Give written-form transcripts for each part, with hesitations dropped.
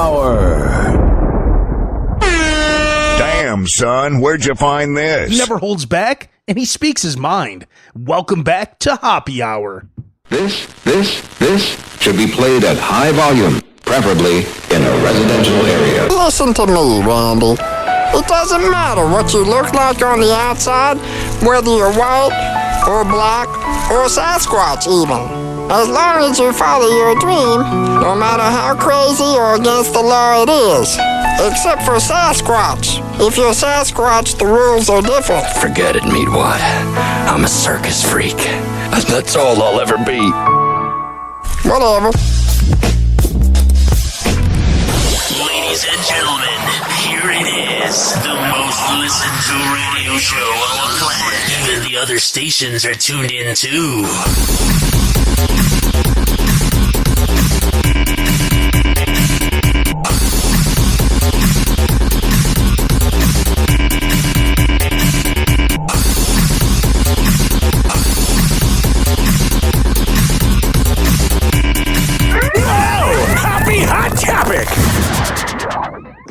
Hour. Damn, son, where'd you find this? He never holds back, and he speaks his mind. Welcome back to Hoppe Hour. This should be played at high volume, preferably in a residential area. Listen to me, Randy. It doesn't matter what you look like on the outside, whether you're white or black or Sasquatch even. As long as you follow your dream, no matter how crazy or against the law it is. Except for Sasquatch. If you're Sasquatch, the rules are different. Forget it, Meatwad. I'm a circus freak. That's all I'll ever be. Whatever. Ladies and gentlemen, here it is. The most listened to radio show on the planet. Even the other stations are tuned in too.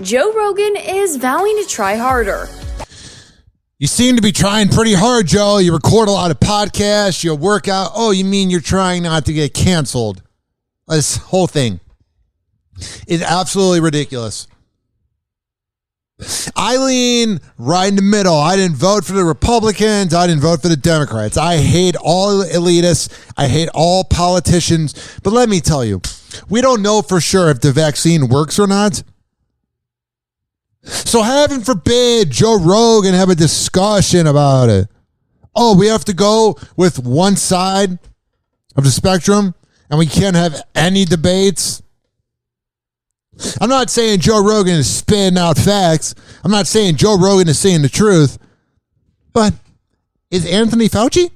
Joe Rogan is vowing to try harder. You seem to be trying pretty hard, Joe. You record a lot of podcasts. You work out. Oh, you mean you're trying not to get canceled? This whole thing is absolutely ridiculous. I lean right in the middle. I didn't vote for the Republicans. I didn't vote for the Democrats. I hate all elitists. I hate all politicians. But let me tell you, we don't know for sure if the vaccine works or not. So heaven forbid Joe Rogan have a discussion about it. Oh, we have to go with one side of the spectrum and we can't have any debates. I'm not saying Joe Rogan is spitting out facts. I'm not saying Joe Rogan is saying the truth. But is Anthony Fauci?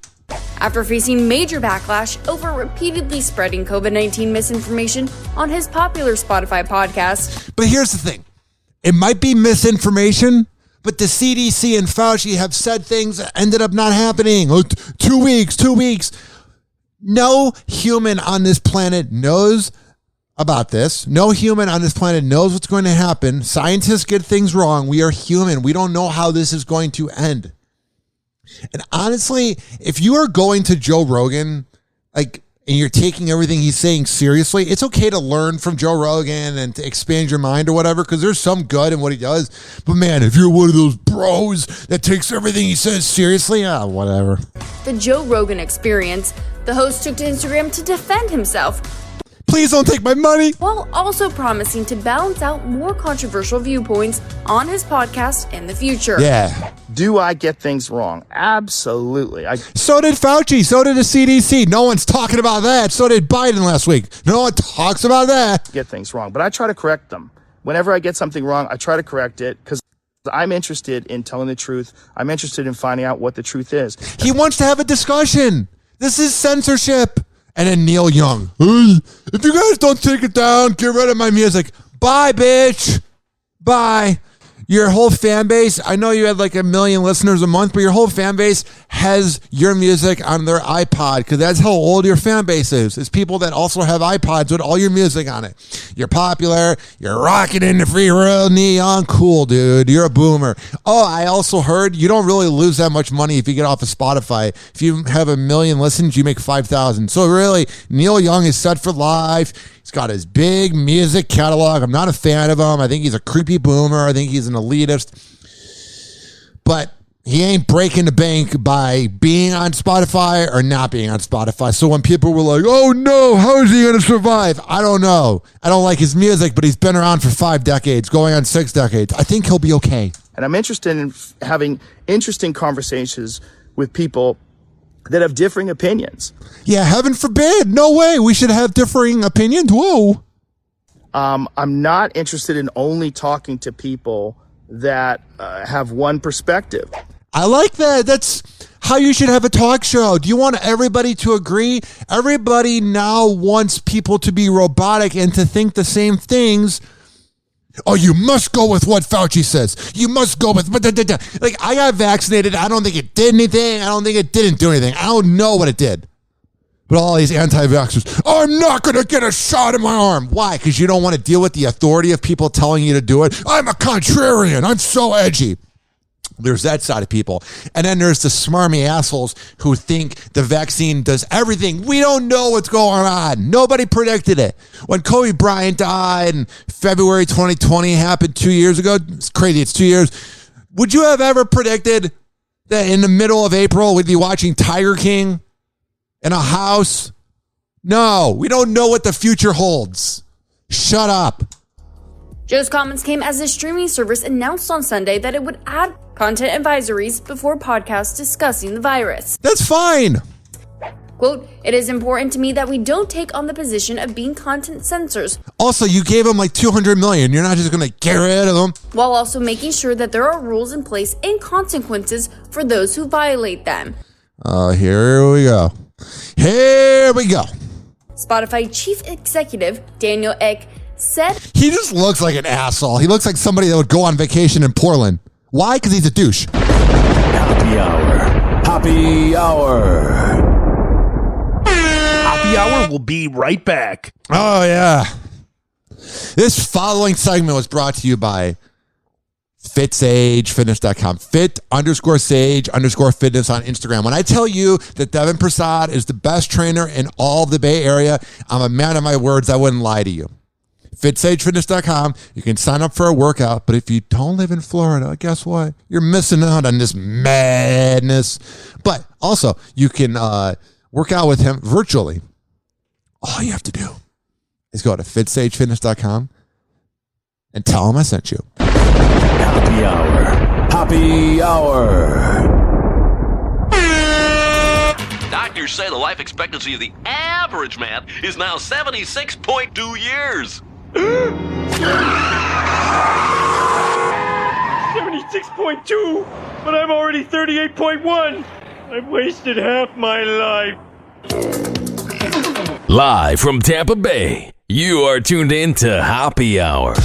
After facing major backlash over repeatedly spreading COVID-19 misinformation on his popular Spotify podcast. But here's the thing. It might be misinformation, but the CDC and Fauci have said things that ended up not happening. Oh, 2 weeks. No human on this planet knows about this. No human on this planet knows what's going to happen. Scientists get things wrong. We are human. We don't know how this is going to end. And honestly, if you are going to Joe Rogan, and you're taking everything he's saying seriously, it's okay to learn from Joe Rogan and to expand your mind or whatever, because there's some good in what he does. But man, if you're one of those bros that takes everything he says seriously, whatever. The Joe Rogan Experience, the host took to Instagram to defend himself. Please don't take my money. While also promising to balance out more controversial viewpoints on his podcast in the future. Yeah. Do I get things wrong? Absolutely. So did Fauci. So did the CDC. No one's talking about that. So did Biden last week. No one talks about that. Get things wrong, but I try to correct them. Whenever I get something wrong, I try to correct it because I'm interested in telling the truth. I'm interested in finding out what the truth is. He wants to have a discussion. This is censorship. And then Neil Young. Hey, if you guys don't take it down, get rid of my music. Bye, bitch. Bye. Your whole fan base, I know you had like 1 million listeners a month, but your whole fan base has your music on their iPod because that's how old your fan base is. It's people that also have iPods with all your music on it. You're popular. You're rocking in the free world, Neon. Cool, dude. You're a boomer. Oh, I also heard you don't really lose that much money if you get off of Spotify. If you have 1 million listens, you make 5,000. So really, Neil Young is set for life. He's got his big music catalog. I'm not a fan of him. I think he's a creepy boomer. I think he's an elitist. But he ain't breaking the bank by being on Spotify or not being on Spotify. So when people were like, oh no, how is he going to survive? I don't know. I don't like his music, but he's been around for 5 decades, going on 6 decades. I think he'll be okay. And I'm interested in having interesting conversations with people that have differing opinions. Yeah, heaven forbid. No way. We should have differing opinions. Whoa. I'm not interested in only talking to people that have one perspective. I like that. That's how you should have a talk show. Do you want everybody to agree? Everybody now wants people to be robotic and to think the same things. Oh, you must go with what Fauci says. You must go with... Like, I got vaccinated. I don't think it did anything. I don't think it didn't do anything. I don't know what it did. But all these anti-vaxxers, I'm not going to get a shot in my arm. Why? Because you don't want to deal with the authority of people telling you to do it. I'm a contrarian. I'm so edgy. There's that side of people. And then there's the smarmy assholes who think the vaccine does everything. We don't know what's going on. Nobody predicted it. When Kobe Bryant died in February 2020, happened 2 years ago. It's crazy. It's 2 years. Would you have ever predicted that in the middle of April we'd be watching Tiger King in a house? No, we don't know what the future holds. Shut up. Joe's comments came as the streaming service announced on Sunday that it would add content advisories before podcasts discussing the virus. That's fine. Quote, it is important to me that we don't take on the position of being content censors. Also, you gave them like $200 million. You're not just going to get rid of them. While also making sure that there are rules in place and consequences for those who violate them. Here we go. Here we go. Spotify chief executive Daniel Ek said, he just looks like an asshole. He looks like somebody that would go on vacation in Portland. Why? Because he's a douche. Happy Hour. Happy Hour. Hoppe Hour will be right back. Oh, yeah. This following segment was brought to you by FitSageFitness.com. Fit_Sage_Fitness on Instagram. When I tell you that Devin Prasad is the best trainer in all of the Bay Area, I'm a man of my words. I wouldn't lie to you. FitSageFitness.com. You can sign up for a workout, but if you don't live in Florida, guess what? You're missing out on this madness. But also, you can work out with him virtually. All you have to do is go to FitSageFitness.com and tell him I sent you. Happy Hour. Happy Hour. Doctors say the life expectancy of the average man is now 76.2 years. 76.2, but I'm already 38.1. I've wasted half my life. Live from Tampa Bay, you are tuned in to Hoppe Hour.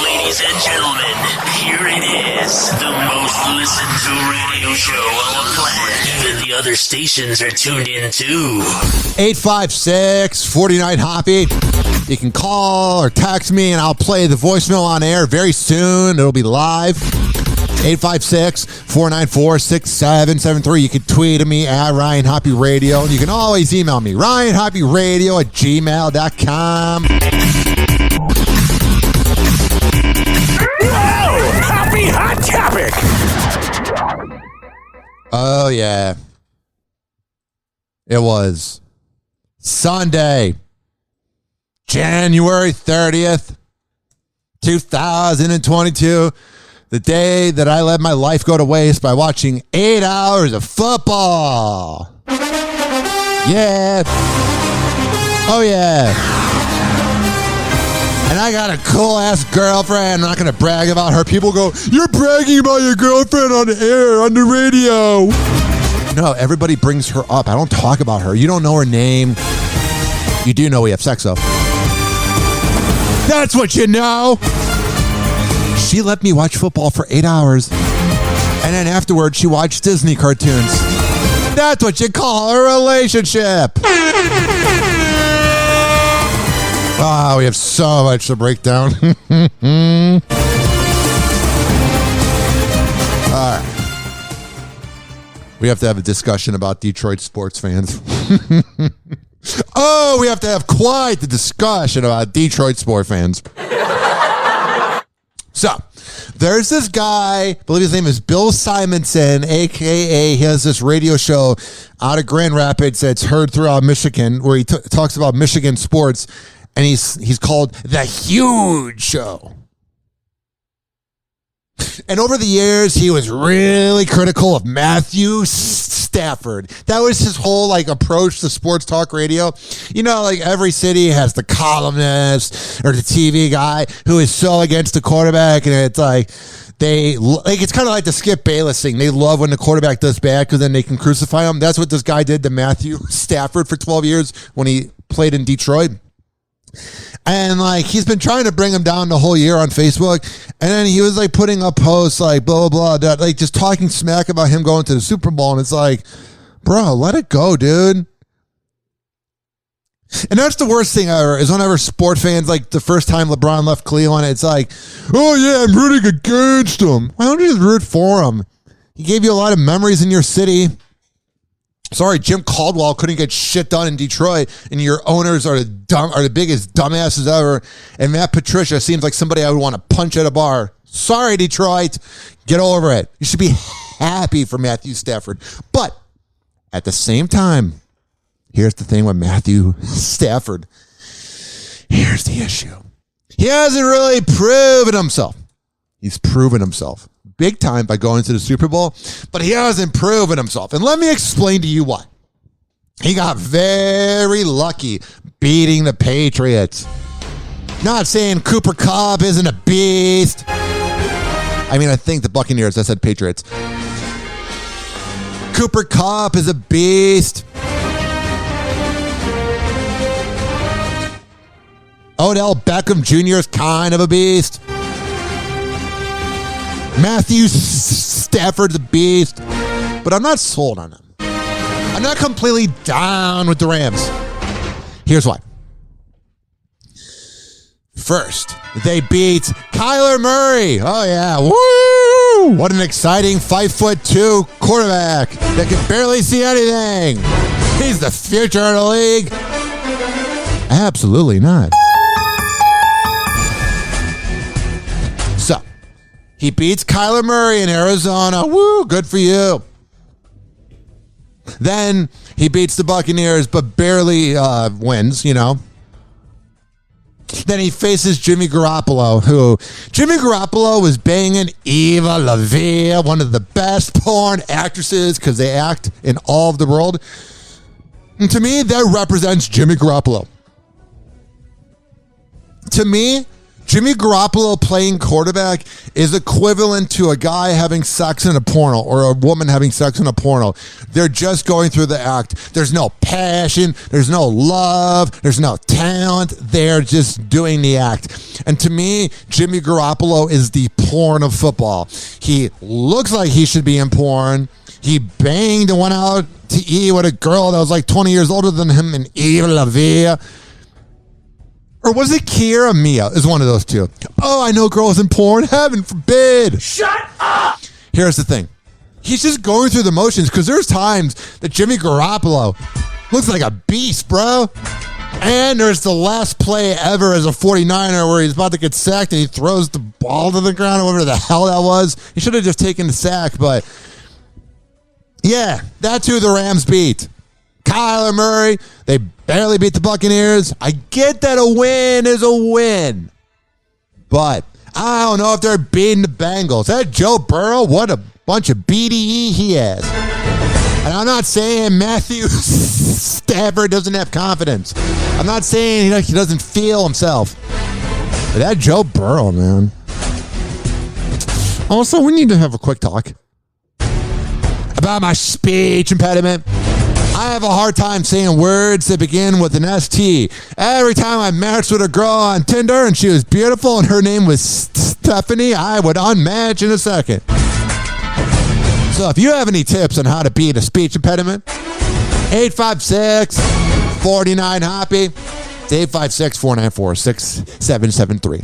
Ladies and gentlemen, here it is, the most listened to radio show on the planet. Even the other stations are tuned in too. 856-49-HOPPE. You can call or text me and I'll play the voicemail on air very soon. It'll be live. 856-494-6773. You can tweet at me at Ryan Hoppe Radio. And you can always email me, RyanHoppeRadio@gmail.com. Happy Hot Topic! Oh, yeah. It was Sunday, January 30th, 2022. The day that I let my life go to waste by watching 8 hours of football. Yeah. Oh, yeah. And I got a cool-ass girlfriend. I'm not going to brag about her. People go, you're bragging about your girlfriend on the air, on the radio. No, everybody brings her up. I don't talk about her. You don't know her name. You do know we have sex, though. That's what you know. She let me watch football for 8 hours. And then afterwards, she watched Disney cartoons. That's what you call a relationship. Wow, we have so much to break down. All right. We have to have a discussion about Detroit sports fans. Oh, we have to have quite the discussion about Detroit sports fans. So, there's this guy, I believe his name is Bill Simonson, a.k.a. he has this radio show out of Grand Rapids that's heard throughout Michigan where he talks about Michigan sports, and he's called The Huge Show. And over the years, he was really critical of Matthew Stafford. That was his whole approach to sports talk radio. You know, every city has the columnist or the TV guy who is so against the quarterback, and it's it's kind of like the Skip Bayless thing. They love when the quarterback does bad because then they can crucify him. That's what this guy did to Matthew Stafford for 12 years when he played in Detroit. And like he's been trying to bring him down the whole year on Facebook, and then he was like putting up posts like blah blah blah, like just talking smack about him going to the Super Bowl, and it's like, bro, let it go, dude. And that's the worst thing ever is whenever sport fans, like the first time LeBron left Cleveland, it's like, oh yeah, I'm rooting against him. Why don't you just root for him? He gave you a lot of memories in your city. Sorry, Jim Caldwell couldn't get shit done in Detroit, and your owners are the biggest dumbasses ever. And Matt Patricia seems like somebody I would want to punch at a bar. Sorry, Detroit. Get over it. You should be happy for Matthew Stafford. But at the same time, here's the thing with Matthew Stafford. Here's the issue. He hasn't really proven himself. He's proven himself big time by going to the Super Bowl, but he hasn't proven himself. And let me explain to you why. He got very lucky beating the Patriots. Not saying Cooper Kupp isn't a beast. I mean, I think the Buccaneers, I said Patriots. Cooper Kupp is a beast. Odell Beckham Jr. is kind of a beast. Matthew Stafford's a beast. But I'm not sold on him. I'm not completely down with the Rams. Here's why. First, they beat Kyler Murray. Oh, yeah. Woo! What an exciting 5'2" quarterback that can barely see anything. He's the future of the league. Absolutely not. So, he beats Kyler Murray in Arizona. Woo, good for you. Then he beats the Buccaneers, but barely wins, you know. Then he faces Jimmy Garoppolo, who Jimmy Garoppolo was banging Eva LaVia, one of the best porn actresses because they act in all of the world. And to me, that represents Jimmy Garoppolo. To me, Jimmy Garoppolo playing quarterback is equivalent to a guy having sex in a porno or a woman having sex in a porno. They're just going through the act. There's no passion. There's no love. There's no talent. They're just doing the act. And to me, Jimmy Garoppolo is the porn of football. He looks like he should be in porn. He banged and went out to eat with a girl that was like 20 years older than him in Eva LaVia. Or was it Kiera Mia? Is one of those two. Oh, I know girls in porn. Heaven forbid. Shut up! Here's the thing. He's just going through the motions because there's times that Jimmy Garoppolo looks like a beast, bro. And there's the last play ever as a 49er where he's about to get sacked and he throws the ball to the ground or whatever the hell that was. He should have just taken the sack, but yeah, that's who the Rams beat. Kyler Murray, they barely beat the Buccaneers. I get that a win is a win. But I don't know if they're beating the Bengals. That Joe Burrow, what a bunch of BDE he has. And I'm not saying Matthew Stafford doesn't have confidence. I'm not saying he doesn't feel himself. But that Joe Burrow, man. Also, we need to have a quick talk about my speech impediment. I have a hard time saying words that begin with an ST. Every time I matched with a girl on Tinder and she was beautiful and her name was Stephanie, I would unmatch in a second. So if you have any tips on how to beat a speech impediment, 856-49-HOPPE. It's 856-494-6773.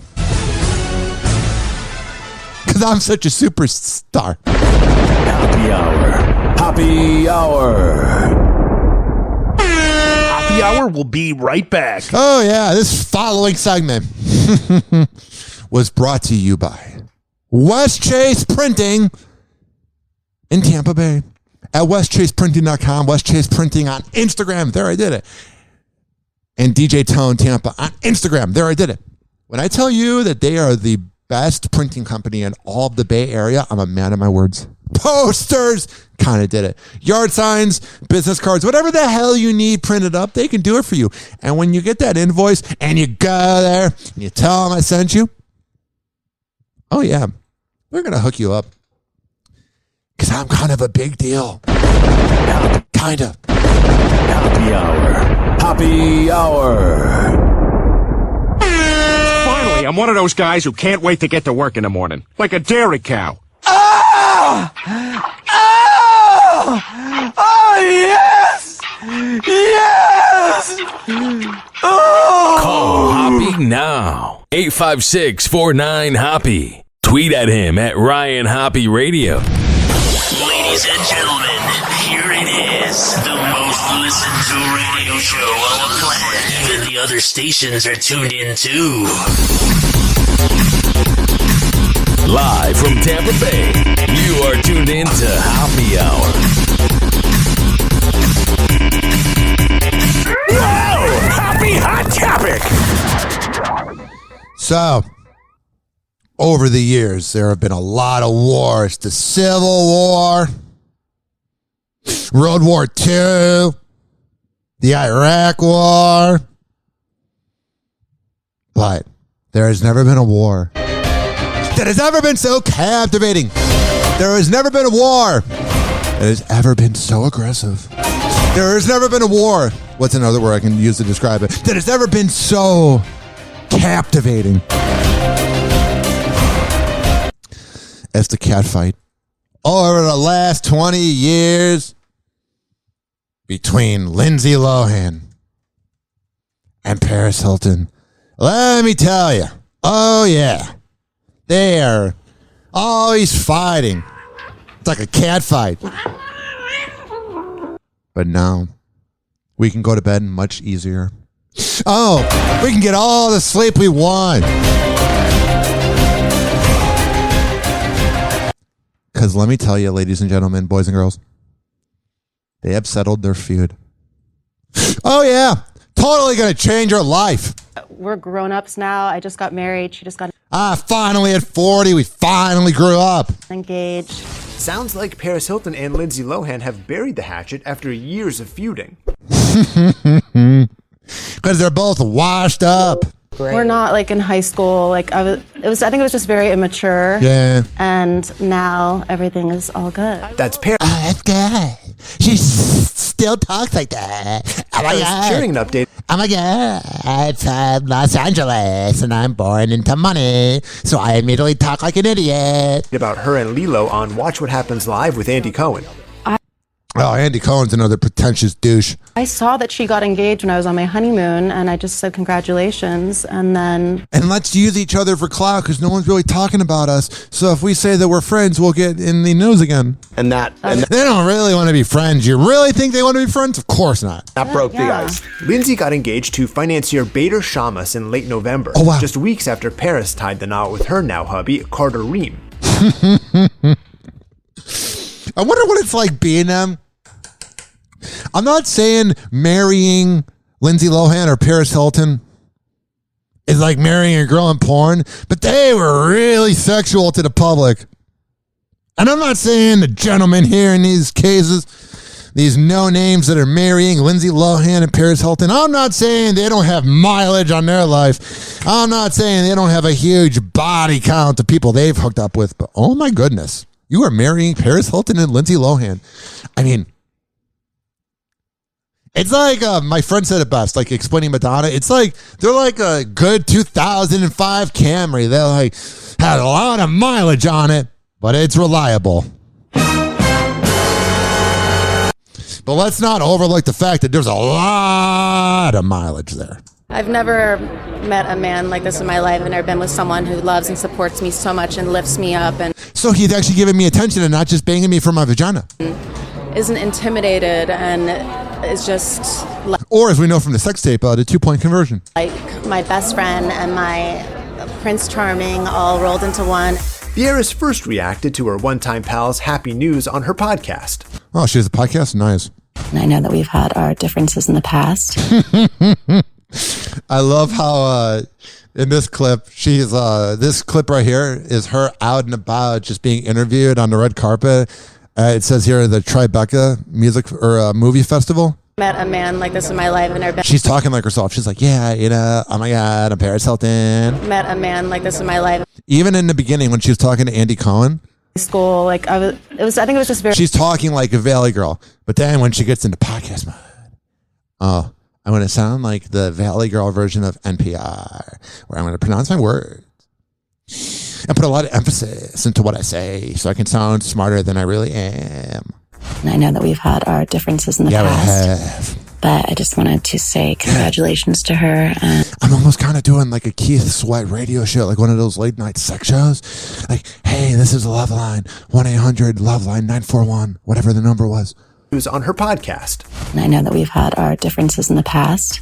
Because I'm such a superstar. Happy Hour. Happy Hour. Hoppe Hour will be right back. Oh, yeah. This following segment was brought to you by West Chase Printing in Tampa Bay. At westchaseprinting.com, West Chase Printing on Instagram. There, I did it. And DJ Tone Tampa on Instagram. There, I did it. When I tell you that they are the best printing company in all of the Bay Area, I'm a man of my words. Posters, kind of did it. Yard signs, business cards, whatever the hell you need printed up, they can do it for you. And when you get that invoice and you go there and you tell them I sent you, oh yeah, we're going to hook you up. Because I'm kind of a big deal. Kind of. Happy Hour. Happy Hour. one of those guys who can't wait to get to work in the morning. Like a dairy cow. Oh! Oh! Oh, yes! Yes! Oh! Call Hoppe now. 856-49-HOPPE. Tweet at him at Ryan Hoppe Radio. Ladies and gentlemen, here it is. The most listened to radio show on the planet. Even the other stations are tuned in too. Live from Tampa Bay, you are tuned in to Hoppe Hour. Whoa! Hoppe Hot Topic! So, over the years, there have been a lot of wars. The Civil War, World War II, the Iraq War. But there has never been a war that has ever been so captivating. There has never been a war that has ever been so aggressive. There has never been a war, what's another word I can use to describe it, that has ever been so captivating as the cat fight over the last 20 years between Lindsay Lohan and Paris Hilton. Let me tell you, oh yeah, they are always fighting. It's like a cat fight. But now, we can go to bed much easier. Oh, we can get all the sleep we want. Because let me tell you, ladies and gentlemen, boys and girls, they have settled their feud. Oh, yeah. Totally going to change your life. We're grown-ups now. I just got married. She just got finally at 40, we finally grew up. engaged. Sounds like Paris Hilton and Lindsay Lohan have buried the hatchet after years of feuding. Because they're both washed up. We're not like in high school. Like I think it was just very immature. Yeah. And now everything is all good. That's Paris. Oh, that's good. She still talks like that. Oh my God. Sharing an update. Oh my God. It's Los Angeles and I'm born into money. So I immediately talk like an idiot. About her and Lilo on Watch What Happens Live with Andy Cohen. Oh, Andy Cohen's another pretentious douche. I saw that she got engaged when I was on my honeymoon, and I just said congratulations, and then... And let's use each other for clout, because no one's really talking about us. So if we say that we're friends, we'll get in the news again. And that... They don't really want to be friends. You really think they want to be friends? Of course not. That broke the ice. Lindsay got engaged to financier Bader Shamus in late November. Oh, wow. Just weeks after Paris tied the knot with her now hubby, Carter Ream. I wonder what it's like being them. I'm not saying marrying Lindsay Lohan or Paris Hilton is like marrying a girl in porn, but they were really sexual to the public. And I'm not saying the gentlemen here in these cases, these no names that are marrying Lindsay Lohan and Paris Hilton, I'm not saying they don't have mileage on their life. I'm not saying they don't have a huge body count of people they've hooked up with, but oh my goodness, you are marrying Paris Hilton and Lindsay Lohan. I mean, it's like my friend said it best, like explaining Madonna. It's like they're like a good 2005 Camry. They like had a lot of mileage on it, but it's reliable. But let's not overlook the fact that there's a lot of mileage there. I've never met a man like this in my life. I've never been with someone who loves and supports me so much and lifts me up and... So he's actually giving me attention and not just banging me for my vagina. Isn't intimidated and is just... Or as we know from the sex tape, the 2-point conversion. Like my best friend and my Prince Charming all rolled into one. The heiress first reacted to her one-time pal's happy news on her podcast. Oh, she has a podcast? Nice. And I know that we've had our differences in the past. I love how in this clip, she's this clip right here is her out and about just being interviewed on the red carpet. It says here the Tribeca music or movie festival. Met a man like this in my life and never been... She's talking like herself. She's like, yeah, you know, oh my God, I'm Paris Hilton. Met a man like this in my life. Even in the beginning when she was talking to Andy Cohen. School, like I think it was just very... She's talking like a Valley girl. But then when she gets into podcast mode, oh, I'm going to sound like the Valley Girl version of NPR, where I'm going to pronounce my word and put a lot of emphasis into what I say so I can sound smarter than I really am. And I know that we've had our differences in the past. We have. But I just wanted to say congratulations to her. And I'm almost kind of doing like a Keith Sweat radio show, like one of those late night sex shows. Like, hey, this is a love line, 1-800-LOVE-LINE-941, whatever the number was. Who's on her podcast. And I know that we've had our differences in the past.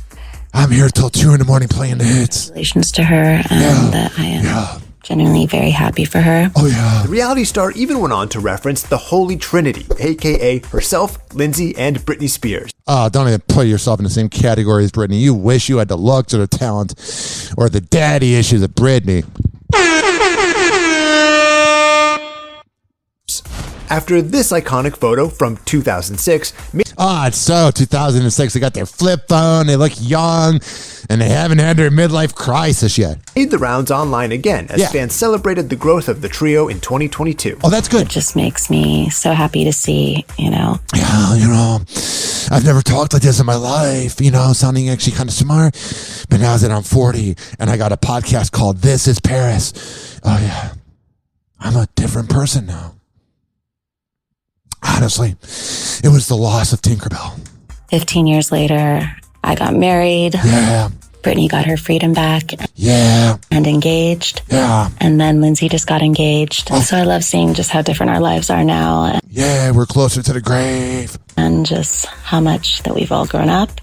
I'm here till 2 in the morning playing the hits. Congratulations to her, and that I am genuinely very happy for her. Oh, yeah. The reality star even went on to reference the Holy Trinity, a.k.a. herself, Lindsay, and Britney Spears. Don't even put yourself in the same category as Britney. You wish you had the looks or the talent or the daddy issues of Britney. After this iconic photo from 2006... it's so 2006. They got their flip phone. They look young, and they haven't had their midlife crisis yet. Made the rounds online again as fans celebrated the growth of the trio in 2022. Oh, that's good. It just makes me so happy to see, Yeah, I've never talked like this in my life, sounding actually kind of smart. But now that I'm 40 and I got a podcast called This Is Paris, oh, yeah, I'm a different person now. Honestly, it was the loss of Tinkerbell. 15 years later, I got married. Yeah. Britney got her freedom back. Yeah. And engaged. Yeah. And then Lindsay just got engaged. Oh. So I love seeing just how different our lives are now. Yeah, we're closer to the grave. And just how much that we've all grown up.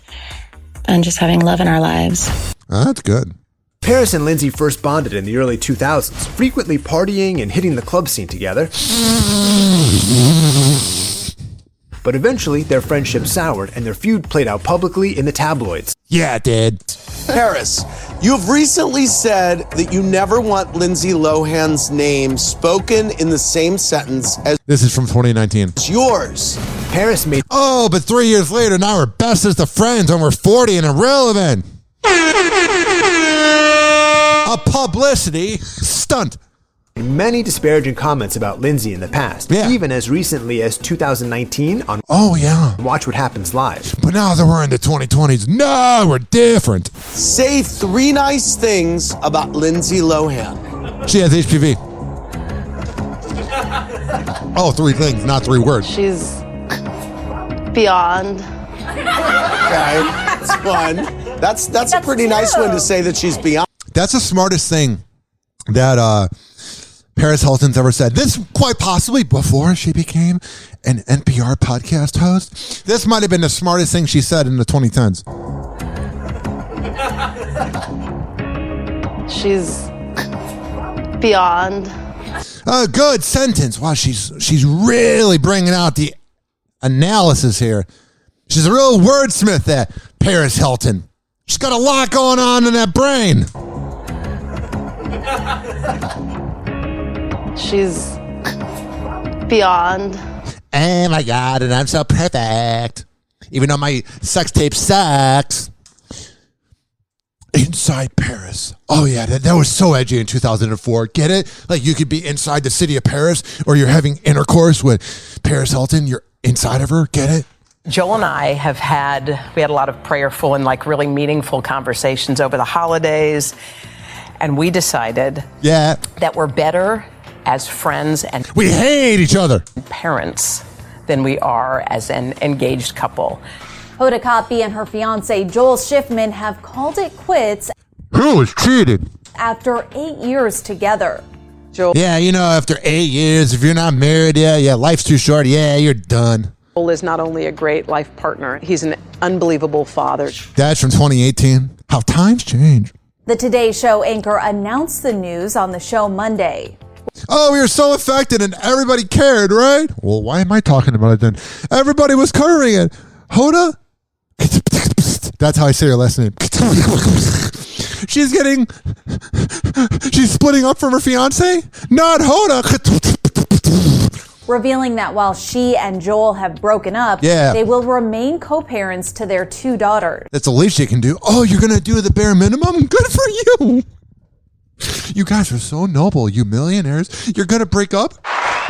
And just having love in our lives. Oh, that's good. Paris and Lindsay first bonded in the early 2000s, frequently partying and hitting the club scene together. But eventually, their friendship soured and their feud played out publicly in the tabloids. Yeah, it did. Paris, you've recently said that you never want Lindsay Lohan's name spoken in the same sentence as... This is from 2019. It's yours. Paris made... Oh, but 3 years later, now we're best as the friends when we're 40 and irrelevant. A publicity stunt. Many disparaging comments about Lindsay in the past, even as recently as 2019 on Watch What Happens Live. But now that we're in the 2020s, no, we're different. Say 3 nice things about Lindsay Lohan. She has HPV. Oh, 3 things, not 3 words. She's beyond. Okay, that's one. That's a pretty nice one to say that she's beyond. That's the smartest thing that Paris Hilton's ever said. This quite possibly before she became an NPR podcast host. This might have been the smartest thing she said in the 2010s. She's beyond. Good sentence. Wow, she's really bringing out the analysis here. She's a real wordsmith, that Paris Hilton. She's got a lot going on in that brain. She's beyond. Oh my God, and I'm so perfect. Even though my sex tape sucks. Inside Paris. Oh yeah, that was so edgy in 2004. Get it? Like you could be inside the city of Paris, or you're having intercourse with Paris Hilton. You're inside of her. Get it? Joel and I had a lot of prayerful and really meaningful conversations over the holidays. And we decided that we're better as friends and we hate each other parents than we are as an engaged couple. Hoppe Hoppe and her fiance Joel Schiffman have called it quits. Who was cheated? After 8 years together. Joel. Yeah, after 8 years, if you're not married, life's too short. Yeah, you're done. Joel is not only a great life partner, he's an unbelievable father. That's from 2018. How times change. The Today Show anchor announced the news on the show Monday. Oh, we were so affected and everybody cared, right? Well, why am I talking about it then? Everybody was covering it. Hoda? That's how I say her last name. She's splitting up from her fiance? Not Hoda. Revealing that while she and Joel have broken up, they will remain co-parents to their 2 daughters. That's the least you can do. Oh, you're going to do the bare minimum? Good for you. You guys are so noble, you millionaires. You're going to break up,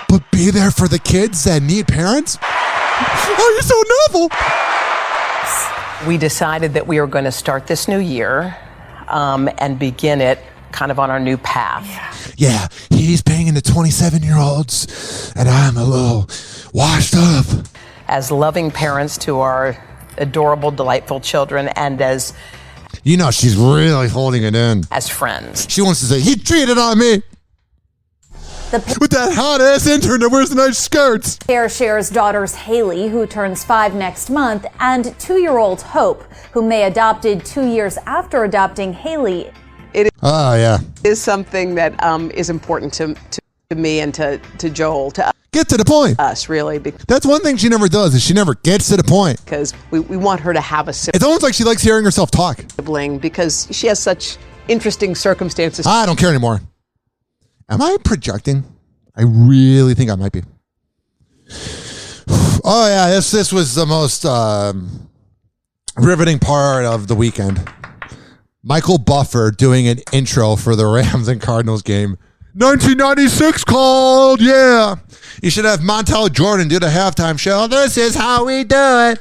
but be there for the kids that need parents? Oh, you're so noble. We decided that we were going to start this new year and begin it kind of on our new path. Yeah, he's banging the 27-year-olds, and I'm a little washed up. As loving parents to our adorable, delightful children, and as... You know, she's really holding it in. As friends. She wants to say, he cheated on me. With that hot-ass intern that wears nice skirts. Pair shares daughters Haley, who turns 5 next month, and 2-year-old Hope, whom they adopted 2 years after adopting Haley. It yeah. is something that is important to me and to Joel. Get to the point. Us, really. That's one thing she never does, is she never gets to the point. Because we want her to have a sibling. It's almost like she likes hearing herself talk. Because she has such interesting circumstances. I don't care anymore. Am I projecting? I really think I might be. Oh, yeah, this was the most riveting part of the weekend. Michael Buffer doing an intro for the Rams and Cardinals game. 1996 called, yeah. You should have Montel Jordan do the halftime show. This is how we do it.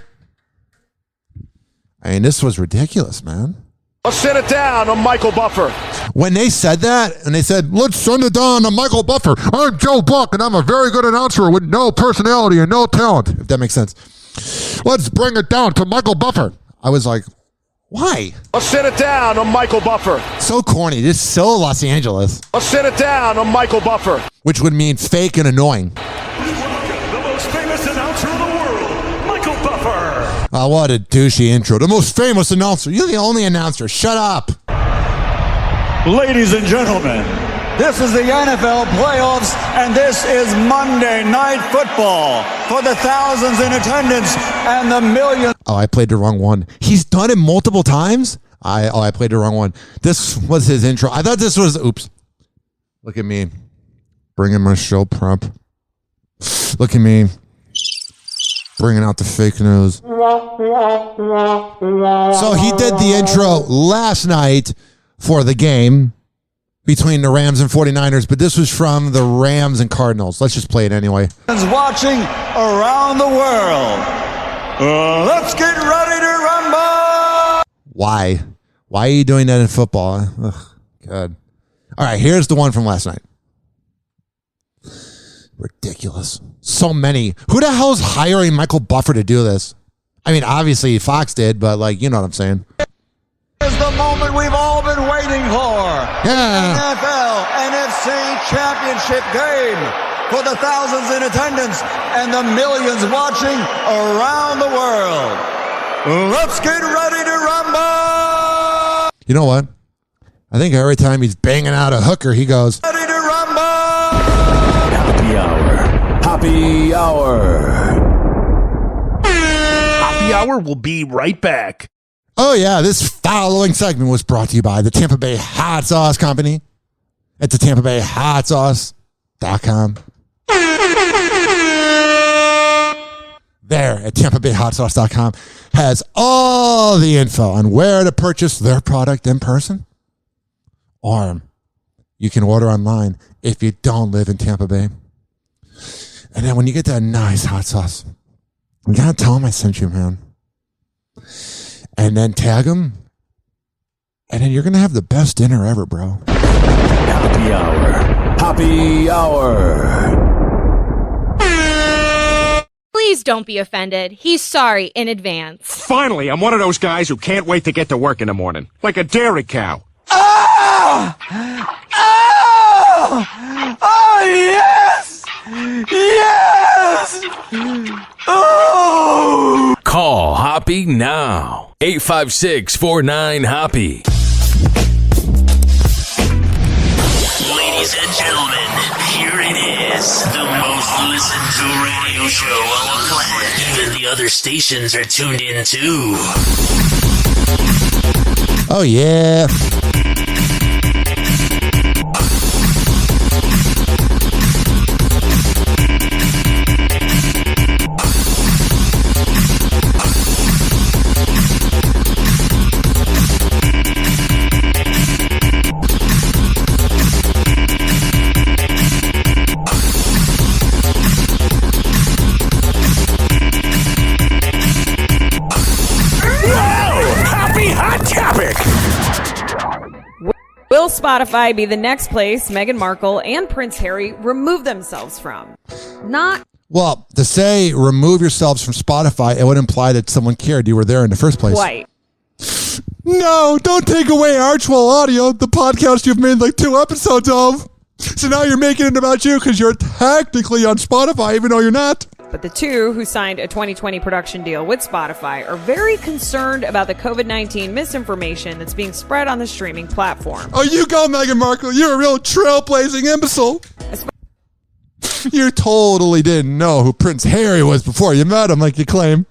I mean, this was ridiculous, man. Let's sit it down on Michael Buffer. When they said that, and they said, let's send it down to Michael Buffer. I'm Joe Buck, and I'm a very good announcer with no personality and no talent, if that makes sense. Let's bring it down to Michael Buffer. I was like, why? Let's sit it down on Michael Buffer. So corny. This is so Los Angeles. Let's sit it down on Michael Buffer. Which would mean fake and annoying. The most famous announcer in the world, Michael Buffer. Oh, what a douchey intro. The most famous announcer. You're the only announcer. Shut up. Ladies and gentlemen, this is the NFL playoffs, and this is Monday Night Football for the thousands in attendance and the millions. Oh, I played the wrong one. He's done it multiple times. I played the wrong one. This was his intro. I thought this was, oops. Look at me. Bringing my show prep. Look at me. Bringing out the fake news. So he did the intro last night for the game between the Rams and 49ers, but this was from the Rams and Cardinals. Let's just play it anyway. Watching around the world. Let's get ready to rumble. Why? Why are you doing that in football? Ugh, God. All right, here's the one from last night. Ridiculous. So many. Who the hell's hiring Michael Buffer to do this? I mean, obviously Fox did, but like, you know what I'm saying. Is the moment we've all been waiting for. Yeah. NFL NFC Championship game for the thousands in attendance and the millions watching around the world. Let's get ready to rumble. You know what? I think every time he's banging out a hooker, he goes, Ready to rumble. Happy Hour. Happy Hour. Happy Hour will be right back. oh yeah, this following segment was brought to you by the Tampa Bay Hot Sauce Company at the TampaBayHotSauce.com. There at TampaBayHotSauce.com has all the info on where to purchase their product in person, or you can order online if you don't live in Tampa Bay. And then when you get that nice hot sauce, you gotta tell them I sent you, man. And then tag them, and then you're gonna have the best dinner ever, bro. Happy Hour. Happy Hour. Please don't be offended. He's sorry in advance. Finally, I'm one of those guys who can't wait to get to work in the morning. Like a dairy cow. Oh! Oh! Oh, yes! Yes! Oh! Call Hoppe now. 856-49-HOPPE. Ladies and gentlemen, here it is. The most listened to radio show on the planet. Even the other stations are tuned in too. Oh, yeah. Will Spotify be the next place Meghan Markle and Prince Harry remove themselves from? Not. Well, to say remove yourselves from Spotify, it would imply that someone cared you were there in the first place. Quite. No, don't take away Archwell Audio, the podcast you've made like 2 episodes of. So now you're making it about you because you're technically on Spotify, even though you're not. But the two who signed a 2020 production deal with Spotify are very concerned about the COVID-19 misinformation that's being spread on the streaming platform. Oh, you go, Meghan Markle. You're a real trailblazing imbecile. You totally didn't know who Prince Harry was before you met him, like you claim.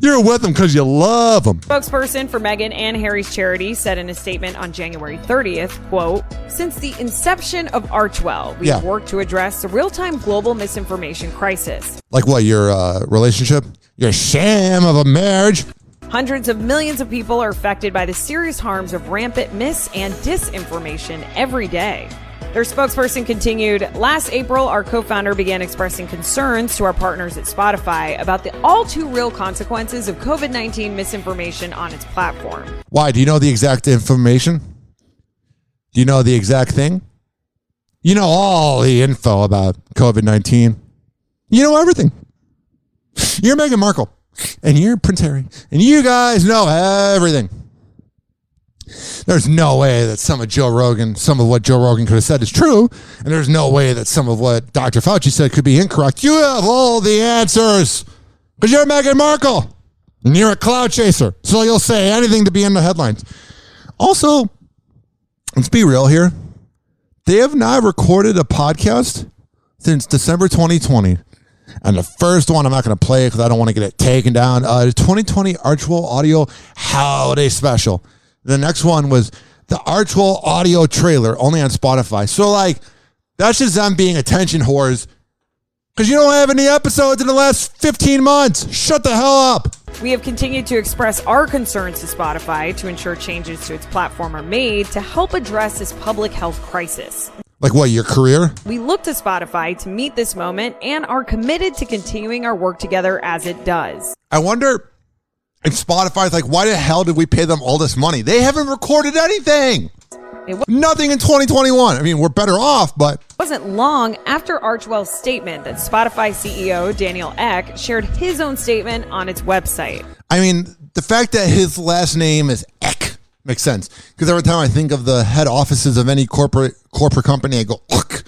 You're with him because you love him. Spokesperson for Meghan and Harry's charity said in a statement on January 30th, quote, "Since the inception of Archwell, we've worked to address the real-time global misinformation crisis." Like what, your relationship? Your sham of a marriage? Hundreds of millions of people are affected by the serious harms of rampant mis- and disinformation every day. Their spokesperson continued, "Last April, our co-founder began expressing concerns to our partners at Spotify about the all-too-real consequences of COVID-19 misinformation on its platform." Why? Do you know the exact information? Do you know the exact thing? You know all the info about COVID-19. You know everything. You're Meghan Markle, and you're Prince Harry, and you guys know everything. There's no way that some of what Joe Rogan could have said is true, and there's no way that some of what Dr. Fauci said could be incorrect. You have all the answers because you're Meghan Markle, and you're a cloud chaser, so you'll say anything to be in the headlines. Also, let's be real here. They have not recorded a podcast since December 2020. And the first one, I'm not going to play it because I don't want to get it taken down. The 2020 Archwell Audio Holiday Special. The next one was the Archwell Audio trailer, only on Spotify. So, like, that's just them being attention whores because you don't have any episodes in the last 15 months. Shut the hell up. We have continued to express our concerns to Spotify to ensure changes to its platform are made to help address this public health crisis. Like what, your career? We look to Spotify to meet this moment and are committed to continuing our work together as it does. I wonder if Spotify's like, why the hell did we pay them all this money? They haven't recorded anything. Nothing in 2021. I mean, we're better off, but... It wasn't long after Archwell's statement that Spotify CEO Daniel Ek shared his own statement on its website. I mean, the fact that his last name is Ek makes sense. Because every time I think of the head offices of any corporate company, I go, Ek.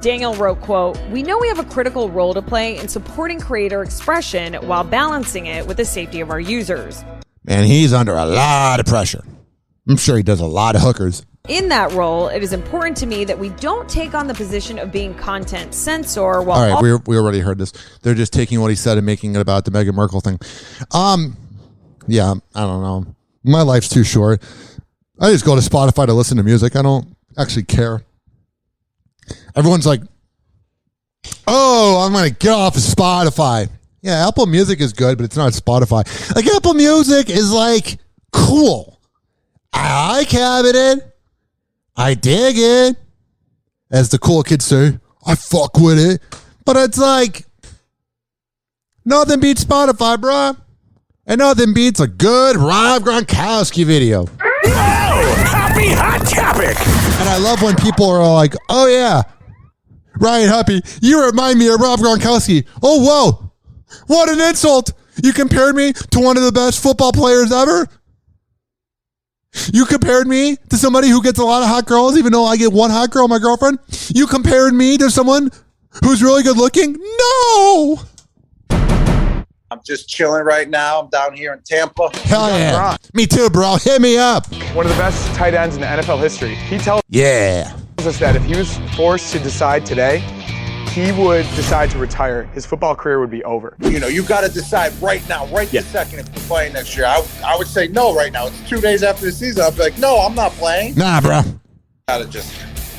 Daniel wrote, quote, "We know we have a critical role to play in supporting creator expression while balancing it with the safety of our users. Man, he's under a lot of pressure. I'm sure he does a lot of hookers. In that role, it is important to me that we don't take on the position of being content censor while..." All right, we already heard this. They're just taking what he said and making it about the Meghan Markle thing. Yeah, I don't know. My life's too short. I just go to Spotify to listen to music. I don't actually care. Everyone's like, oh, I'm going to get off of Spotify. Yeah, Apple Music is good, but it's not Spotify. Like, Apple Music is, like, cool. I like having it. I dig it. As the cool kids say, I fuck with it. But it's like, nothing beats Spotify, bruh. And nothing beats a good Rob Gronkowski video. Happy hot topic. And I love when people are like, oh yeah, Ryan Hoppe, you remind me of Rob Gronkowski. Oh, whoa. What an insult. You compared me to one of the best football players ever? You compared me to somebody who gets a lot of hot girls, even though I get one hot girl, my girlfriend? You compared me to someone who's really good looking? No! I'm just chilling right now. I'm down here in Tampa. Hell yeah. Me too, bro. Hit me up. One of the best tight ends in the NFL history. He tells us that if he was forced to decide today, he would decide to retire. His football career would be over. You know, you got to decide right now, this second, if you're playing next year. I would say no right now. It's 2 days after the season. I'd be like, no, I'm not playing. Nah, bro. Got to just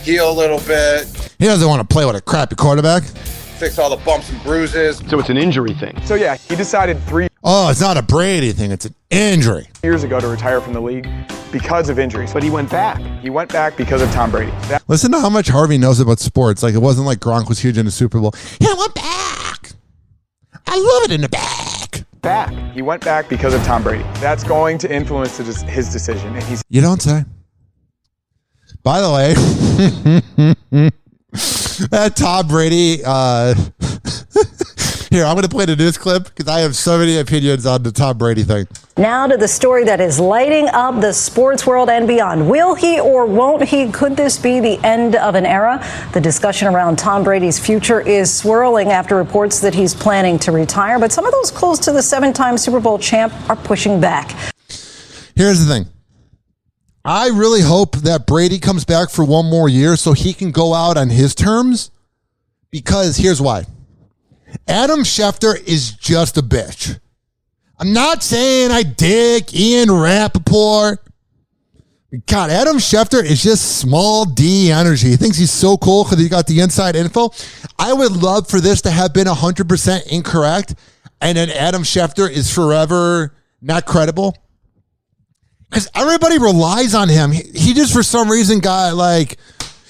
heal a little bit. He doesn't want to play with a crappy quarterback. Fix all the bumps and bruises. So it's an injury thing. So yeah, he decided 3 Oh, it's not a Brady thing. It's an injury. years ago to retire from the league because of injuries. But he went back. He went back because of Tom Brady. Listen to how much Harvey knows about sports. Like, it wasn't like Gronk was huge in the Super Bowl. Yeah, I went back. I love it in the back. He went back because of Tom Brady. That's going to influence his decision. And You don't say. By the way, that Tom Brady. Here, I'm going to play the news clip because I have so many opinions on the Tom Brady thing. Now to the story that is lighting up the sports world and beyond. Will he or won't he? Could this be the end of an era? The discussion around Tom Brady's future is swirling after reports that he's planning to retire. But some of those close to the 7-time Super Bowl champ are pushing back. Here's the thing. I really hope that Brady comes back for one more year so he can go out on his terms. Because here's why. Adam Schefter is just a bitch. I'm not saying I dig Ian Rappaport. God, Adam Schefter is just small D energy. He thinks he's so cool because he got the inside info. I would love for this to have been 100% incorrect, and then Adam Schefter is forever not credible. Because everybody relies on him. He just, for some reason, got like...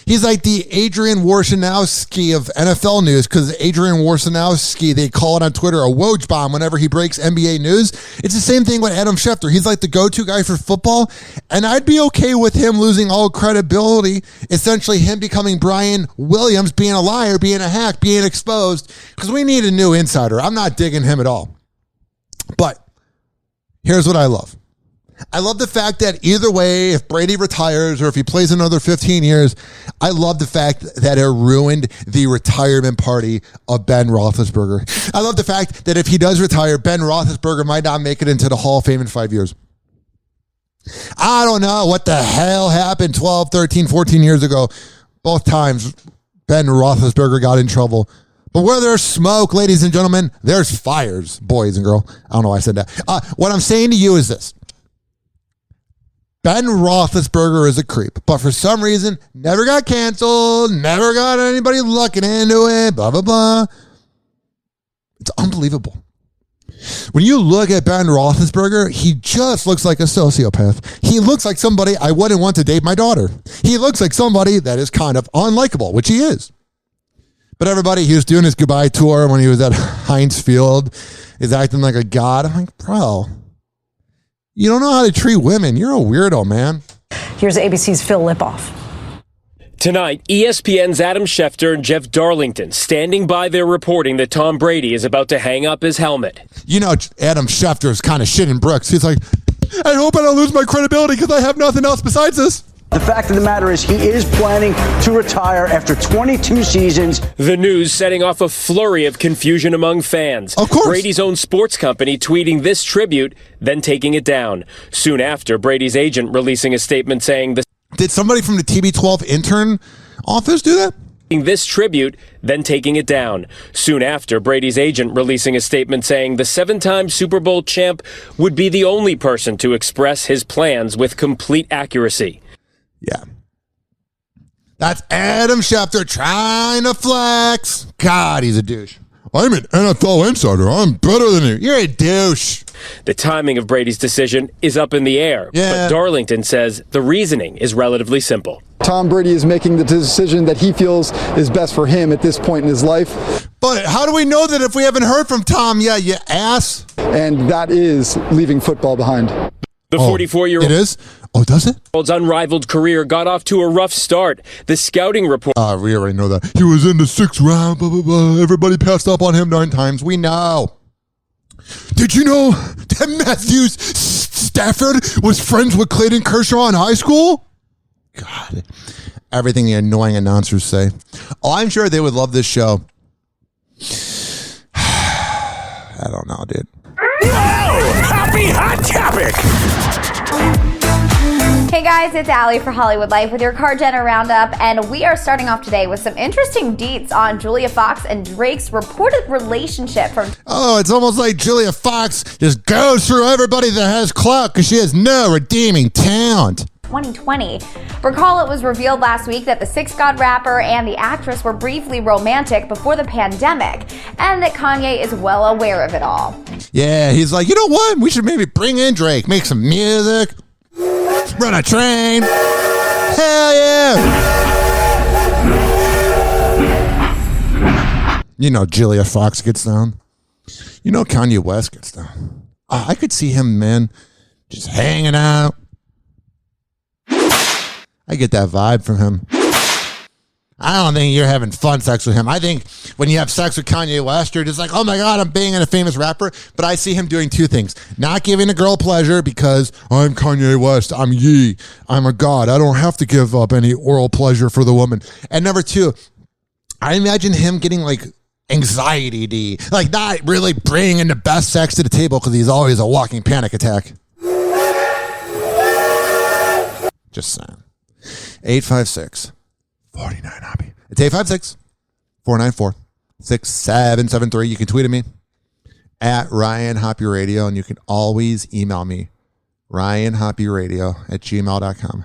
He's like the Adrian Wojnarowski of NFL news, because Adrian Wojnarowski, they call it on Twitter a Woj bomb whenever he breaks NBA news. It's the same thing with Adam Schefter. He's like the go-to guy for football, and I'd be okay with him losing all credibility, essentially him becoming Brian Williams, being a liar, being a hack, being exposed, because we need a new insider. I'm not digging him at all. But here's what I love. I love the fact that either way, if Brady retires or if he plays another 15 years, I love the fact that it ruined the retirement party of Ben Roethlisberger. I love the fact that if he does retire, Ben Roethlisberger might not make it into the Hall of Fame in 5 years. I don't know what the hell happened 12, 13, 14 years ago. Both times, Ben Roethlisberger got in trouble. But where there's smoke, ladies and gentlemen, there's fires, boys and girls. I don't know why I said that. What I'm saying to you is this. Ben Roethlisberger is a creep, but for some reason, never got canceled, never got anybody looking into it, blah, blah, blah. It's unbelievable. When you look at Ben Roethlisberger, he just looks like a sociopath. He looks like somebody I wouldn't want to date my daughter. He looks like somebody that is kind of unlikable, which he is. But everybody, he was doing his goodbye tour when he was at Heinz Field, is acting like a god. I'm like, bro. You don't know how to treat women. You're a weirdo, man. Here's ABC's Phil Lipoff. Tonight, ESPN's Adam Schefter and Jeff Darlington standing by their reporting that Tom Brady is about to hang up his helmet. You know, Adam Schefter is kind of shitting bricks. He's like, I hope I don't lose my credibility because I have nothing else besides this. The fact of the matter is he is planning to retire after 22 seasons. The news setting off a flurry of confusion among fans. Of course. Brady's own sports company tweeting this tribute, then taking it down. Soon after, Brady's agent releasing a statement saying the... Did somebody from the TB12 intern office do that? This tribute, then taking it down. Soon after, Brady's agent releasing a statement saying the 7-time Super Bowl champ would be the only person to express his plans with complete accuracy. Yeah. That's Adam Schefter trying to flex. God, he's a douche. I'm an NFL insider. I'm better than you. You're a douche. The timing of Brady's decision is up in the air. Yeah. But Darlington says the reasoning is relatively simple. Tom Brady is making the decision that he feels is best for him at this point in his life. But how do we know that if we haven't heard from Tom yet, you ass? And that is leaving football behind. The 44-year-old... It is? Oh, does it? ...unrivaled career got off to a rough start. The scouting report... we already know that. He was in the 6th round, blah, blah, blah. Everybody passed up on him 9 times. We know. Did you know that Matthew Stafford was friends with Clayton Kershaw in high school? God. Everything the annoying announcers say. Oh, I'm sure they would love this show. I don't know, dude. Happy Hot Topic! Hey guys, it's Allie for Hollywood Life with your Car Jenner Roundup, and we are starting off today with some interesting deets on Julia Fox and Drake's reported relationship from... Oh, it's almost like Julia Fox just goes through everybody that has clout because she has no redeeming talent. 2020. Recall it was revealed last week that the Six God rapper and the actress were briefly romantic before the pandemic, and that Kanye is well aware of it all. Yeah, he's like, you know what? We should maybe bring in Drake, make some music, run a train. Hell yeah! You know Julia Fox gets down. You know Kanye West gets down. I could see him, man, just hanging out. I get that vibe from him. I don't think you're having fun sex with him. I think when you have sex with Kanye West, you're just like, oh my God, I'm banging a famous rapper. But I see him doing two things. Not giving a girl pleasure because I'm Kanye West. I'm Ye. I'm a god. I don't have to give up any oral pleasure for the woman. And number two, I imagine him getting like anxiety D. Like not really bringing the best sex to the table because he's always a walking panic attack. Just saying. 856. 49 Hoppe. It's 856-494-6773. You can tweet at me at Ryan Hoppe Radio, and you can always email me, RyanHoppeRadio@gmail.com.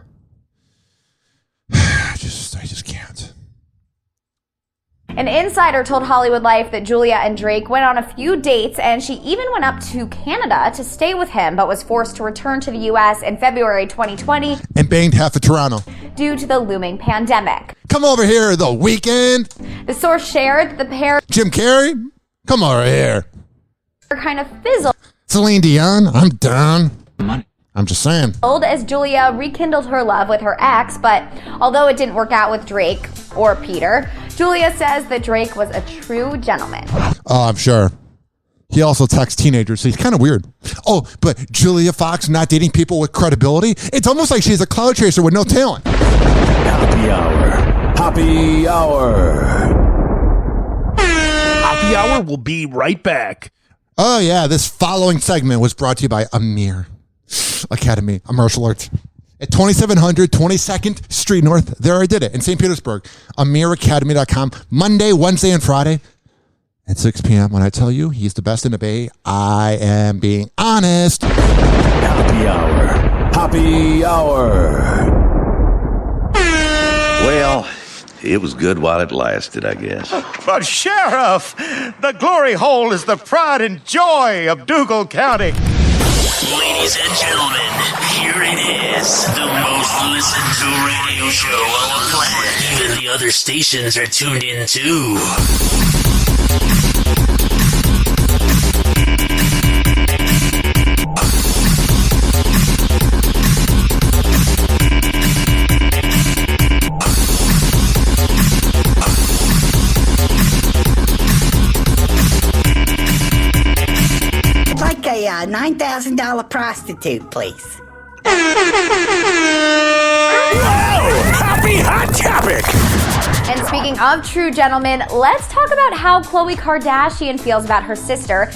I just can't. An insider told Hollywood Life that Julia and Drake went on a few dates, and she even went up to Canada to stay with him, but was forced to return to the U.S. in February 2020 and banged half of Toronto due to the looming pandemic. Come over here, The Weeknd. The source shared that the pair, Jim Carrey, come over here, kind of fizzled. Celine Dion, I'm done. I'm just saying. As Julia rekindled her love with her ex, but although it didn't work out with Drake or Peter, Julia says that Drake was a true gentleman. Oh, I'm sure. He also texts teenagers, so he's kind of weird. Oh, but Julia Fox not dating people with credibility? It's almost like she's a cloud chaser with no talent. Hoppe Hour. Hoppe Hour. Hoppe Hour will be right back. Oh, yeah. This following segment was brought to you by Amir Academy of Martial Arts at 2700 22nd Street North. There I did it in St. Petersburg. AmirAcademy.com. Monday, Wednesday, and Friday at 6 p.m. When I tell you he's the best in the Bay, I am being honest. Hoppe Hour. Hoppe Hour. Well, it was good while it lasted, I guess. But Sheriff, the glory hole is the pride and joy of Dougal County. Ladies and gentlemen, here it is, the most listened to radio show on the planet. Even the other stations are tuned in too. Like a $9,000 prostitute, please. Whoa! Happy hot topic! And speaking of true gentlemen, let's talk about how Khloe Kardashian feels about her sister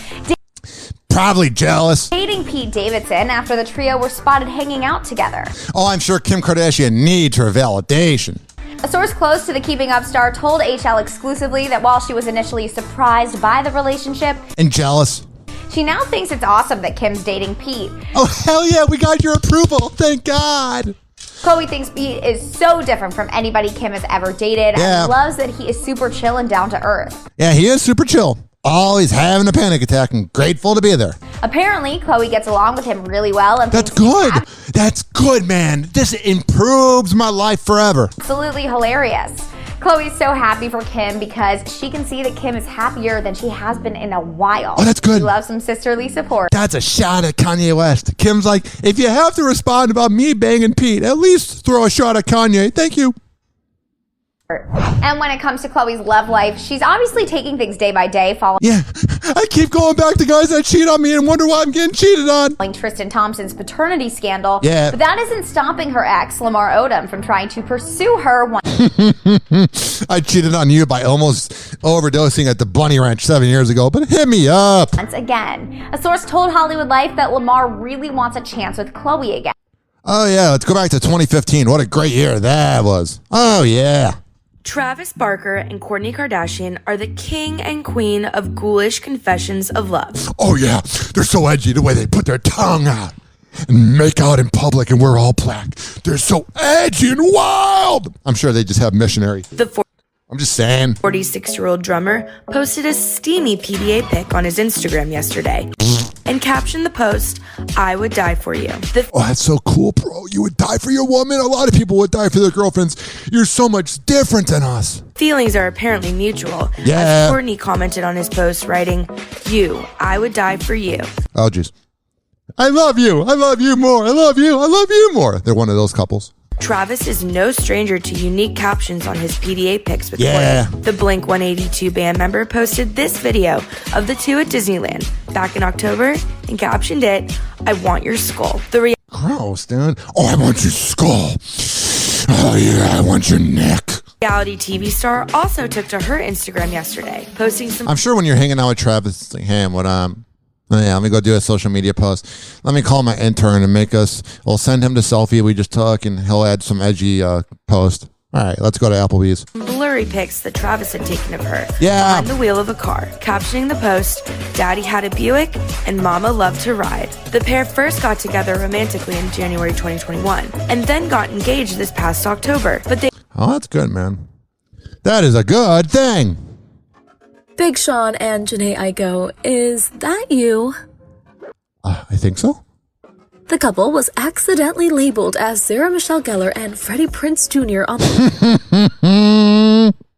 probably jealous dating Pete Davidson after the trio were spotted hanging out together. Oh, I'm sure Kim Kardashian needs her validation. A source close to the Keeping Up star told HL exclusively that while she was initially surprised by the relationship and jealous, she now thinks it's awesome that Kim's dating Pete. Oh, hell yeah, we got your approval. Thank God. Khloe thinks Pete is so different from anybody Kim has ever dated and loves that he is super chill and down to earth. Yeah, he is super chill. Always having a panic attack and grateful to be there. Apparently, Khloe gets along with him really well. And that's good. That's good, man. This improves my life forever. Absolutely hilarious. Khloe's so happy for Kim because she can see that Kim is happier than she has been in a while. Oh, that's good. She loves some sisterly support. That's a shot at Kanye West. Kim's like, if you have to respond about me banging Pete, at least throw a shot at Kanye. Thank you. And when it comes to Khloe's love life, she's obviously taking things day by day. Yeah, I keep going back to guys that cheat on me and wonder why I'm getting cheated on. Tristan Thompson's paternity scandal. Yeah. But that isn't stopping her ex, Lamar Odom, from trying to pursue her. I cheated on you by almost overdosing at the Bunny Ranch 7 years ago, but hit me up. Once again, a source told Hollywood Life that Lamar really wants a chance with Khloe again. Oh, yeah, let's go back to 2015. What a great year that was. Oh, yeah. Travis Barker and Kourtney Kardashian are the king and queen of ghoulish confessions of love. Oh, yeah. They're so edgy the way they put their tongue out and make out in public and wear all black. They're so edgy and wild. I'm sure they just have missionary. I'm just saying. 46-year-old drummer posted a steamy PDA pic on his Instagram yesterday and captioned the post, "I would die for you." Oh, that's so cool, bro. You would die for your woman? A lot of people would die for their girlfriends. You're so much different than us. Feelings are apparently mutual. Yeah. As Kourtney commented on his post, writing, I would die for you. Oh, jeez. I love you. I love you more. I love you. I love you more. They're one of those couples. Travis is no stranger to unique captions on his PDA pics with Yeah. Courtney. The Blink-182 band member posted this video of the two at Disneyland back in October and captioned it, "I want your skull." Gross, dude. Oh, I want your skull. Oh, yeah, I want your neck. Reality TV star also took to her Instagram yesterday, posting some... I'm sure when you're hanging out with Travis, it's like, hey, what yeah, let me go do a social media post. Let me call my intern and we'll send him the selfie we just took, and he'll add some edgy post. All right, let's go to Applebee's. blurry pics that Travis had taken of her Yeah. behind the wheel of a car, captioning the post, "Daddy had a Buick and Mama loved to ride." The pair first got together romantically in January 2021 and then got engaged this past October, but they... Oh, that's good, man. That is a good thing. Big Sean and Janae Aiko, is that you? I think so. The couple was accidentally labeled as Sarah Michelle Gellar and Freddie Prinze Jr. on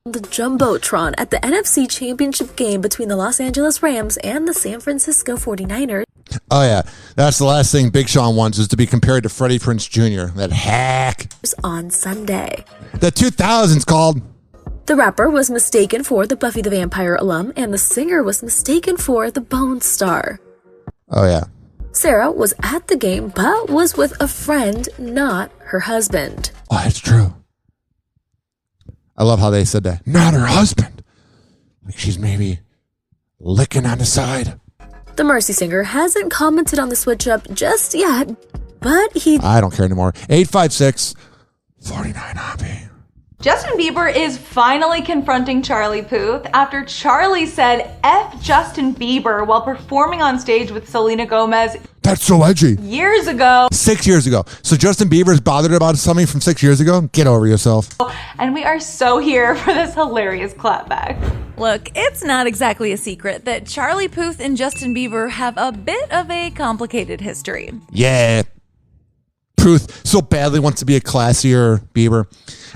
the Jumbotron at the NFC Championship game between the Los Angeles Rams and the San Francisco 49ers. Oh, yeah. That's the last thing Big Sean wants, is to be compared to Freddie Prinze Jr., that hack. On Sunday. The 2000s called. The rapper was mistaken for the Buffy the Vampire alum, and the singer was mistaken for the Bone Star. Oh, yeah. Sarah was at the game, but was with a friend, not her husband. Oh, that's true. I love how they said that. Not her husband. Like she's maybe licking on the side. The Mercy singer hasn't commented on the switch-up just yet, but he... I don't care anymore. 856-49 Hoppe. Justin Bieber is finally confronting Charlie Puth after Charlie said F Justin Bieber while performing on stage with Selena Gomez. That's so edgy. Years ago. 6 years ago. So Justin Bieber's bothered about something from 6 years ago? Get over yourself. And we are so here for this hilarious clapback. Look, it's not exactly a secret that Charlie Puth and Justin Bieber have a bit of a complicated history. Yeah. Puth so badly wants to be a classier Bieber.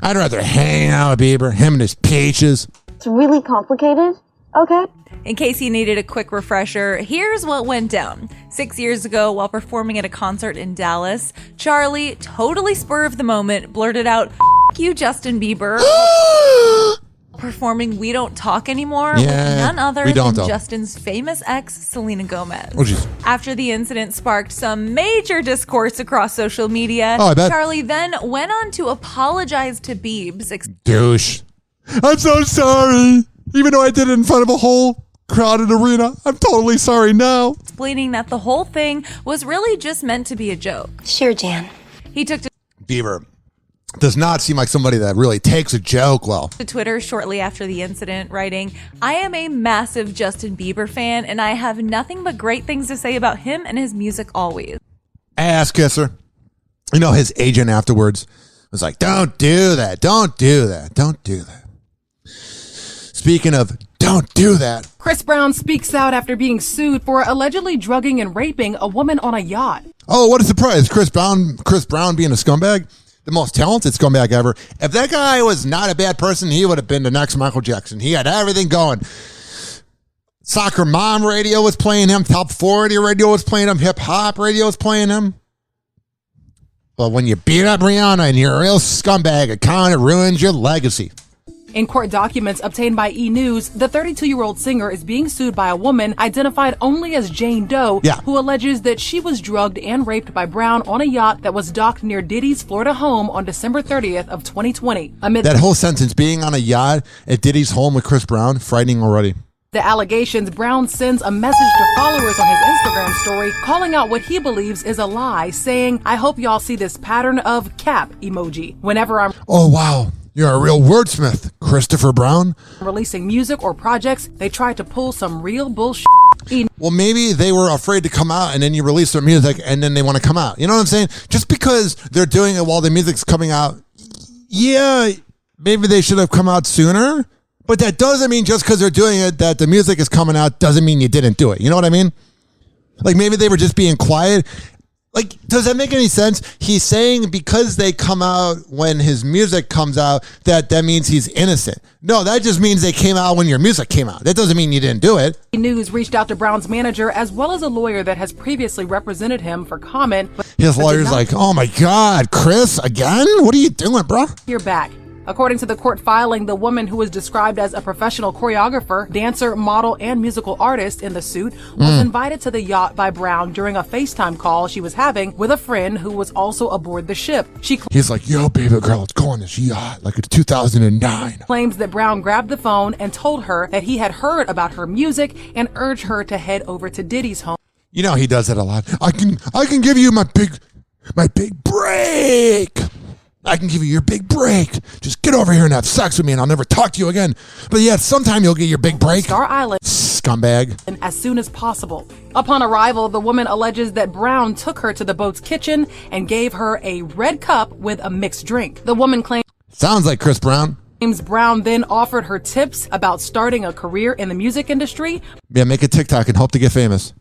I'd rather hang out with Bieber, him and his peaches. It's really complicated. Okay. In case you needed a quick refresher, here's what went down. 6 years ago, while performing at a concert in Dallas, Charlie, totally spur of the moment, blurted out, "F you, Justin Bieber," performing We Don't Talk Anymore with none other than Justin's famous ex, Selena Gomez. After the incident sparked some major discourse across social media, I bet. Charlie then went on to apologize to Biebs. Douche. I'm so sorry. Even though I did it in front of a whole crowded arena, I'm totally sorry now. Explaining that the whole thing was really just meant to be a joke. Sure, Jan. He took to Bieber does not seem like somebody that really takes a joke well. Twitter shortly after the incident, writing, "I am a massive Justin Bieber fan, and I have nothing but great things to say about him and his music always." Ass kisser. You know, his agent afterwards was like, don't do that. Don't do that. Don't do that. Speaking of don't do that. Chris Brown speaks out after being sued for allegedly drugging and raping a woman on a yacht. Oh, what a surprise. Chris Brown being a scumbag. The most talented scumbag ever. If that guy was not a bad person, he would have been the next Michael Jackson. He had everything going. Soccer Mom radio was playing him. Top 40 radio was playing him. Hip Hop radio was playing him. But when you beat up Rihanna and you're a real scumbag, it kind of ruins your legacy. In court documents obtained by E! News, the 32-year-old singer is being sued by a woman identified only as Jane Doe, who alleges that she was drugged and raped by Brown on a yacht that was docked near Diddy's Florida home on December 30th of 2020. Amid that whole sentence, being on a yacht at Diddy's home with Chris Brown, frightening already. The allegations, Brown sends a message to followers on his Instagram story calling out what he believes is a lie, saying, "I hope y'all see this pattern of cap emoji whenever I'm..." Oh, wow. You're a real wordsmith, Christopher Brown. Releasing music or projects, they tried to pull some real bullshit. Well, maybe they were afraid to come out, and then you release their music, and then they want to come out. You know what I'm saying? Just because they're doing it while the music's coming out, yeah, maybe they should have come out sooner. But that doesn't mean just because they're doing it, that the music is coming out, doesn't mean you didn't do it. You know what I mean? Like maybe they were just being quiet. Like, does that make any sense? He's saying because they come out when his music comes out, that means he's innocent. No, that just means they came out when your music came out. That doesn't mean you didn't do it. News reached out to Brown's manager as well as a lawyer that has previously represented him for comment. His lawyer's like, oh my God, Chris, again? What are you doing, bro? You're back. According to the court filing, the woman who was described as a professional choreographer, dancer, model, and musical artist in the suit was invited to the yacht by Brown during a FaceTime call she was having with a friend who was also aboard the ship. He's like, yo, baby girl, let's go on this yacht like it's 2009. Claims that Brown grabbed the phone and told her that he had heard about her music and urged her to head over to Diddy's home. You know he does that a lot. I can give you my big break. I can give you your big break. Just get over here and have sex with me and I'll never talk to you again. But yeah, sometime you'll get your big break. Star Island. Scumbag. And as soon as possible. Upon arrival, the woman alleges that Brown took her to the boat's kitchen and gave her a red cup with a mixed drink. The woman claims... Sounds like Chris Brown. Brown then offered her tips about starting a career in the music industry. Yeah, make a TikTok and hope to get famous.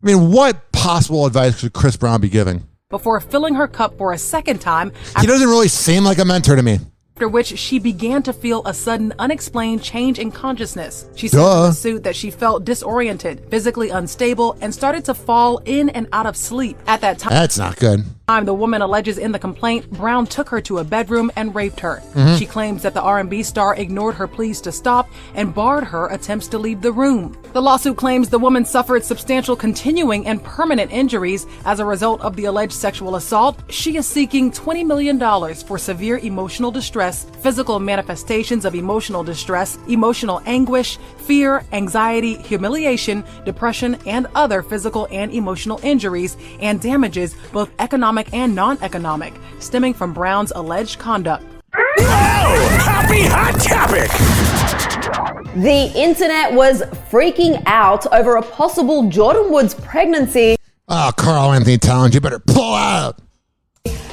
I mean, what possible advice could Chris Brown be giving? Before filling her cup for a second time. He doesn't really seem like a mentor to me. After which she began to feel a sudden unexplained change in consciousness. She said in the suit that she felt disoriented, physically unstable, and started to fall in and out of sleep. At that time, that's not good. The woman alleges in the complaint Brown took her to a bedroom and raped her. She claims that the R&B star ignored her pleas to stop and barred her attempts to leave the room. The lawsuit claims the woman suffered substantial continuing and permanent injuries as a result of the alleged sexual assault. She is seeking $20 million for severe emotional distress, physical manifestations of emotional distress, emotional anguish, fear, anxiety, humiliation, depression, and other physical and emotional injuries and damages, both economic and non-economic, stemming from Brown's alleged conduct. Happy Hot Topic! The internet was freaking out over a possible Jordan Woods pregnancy. Oh, Carl Anthony Towns, you better pull out.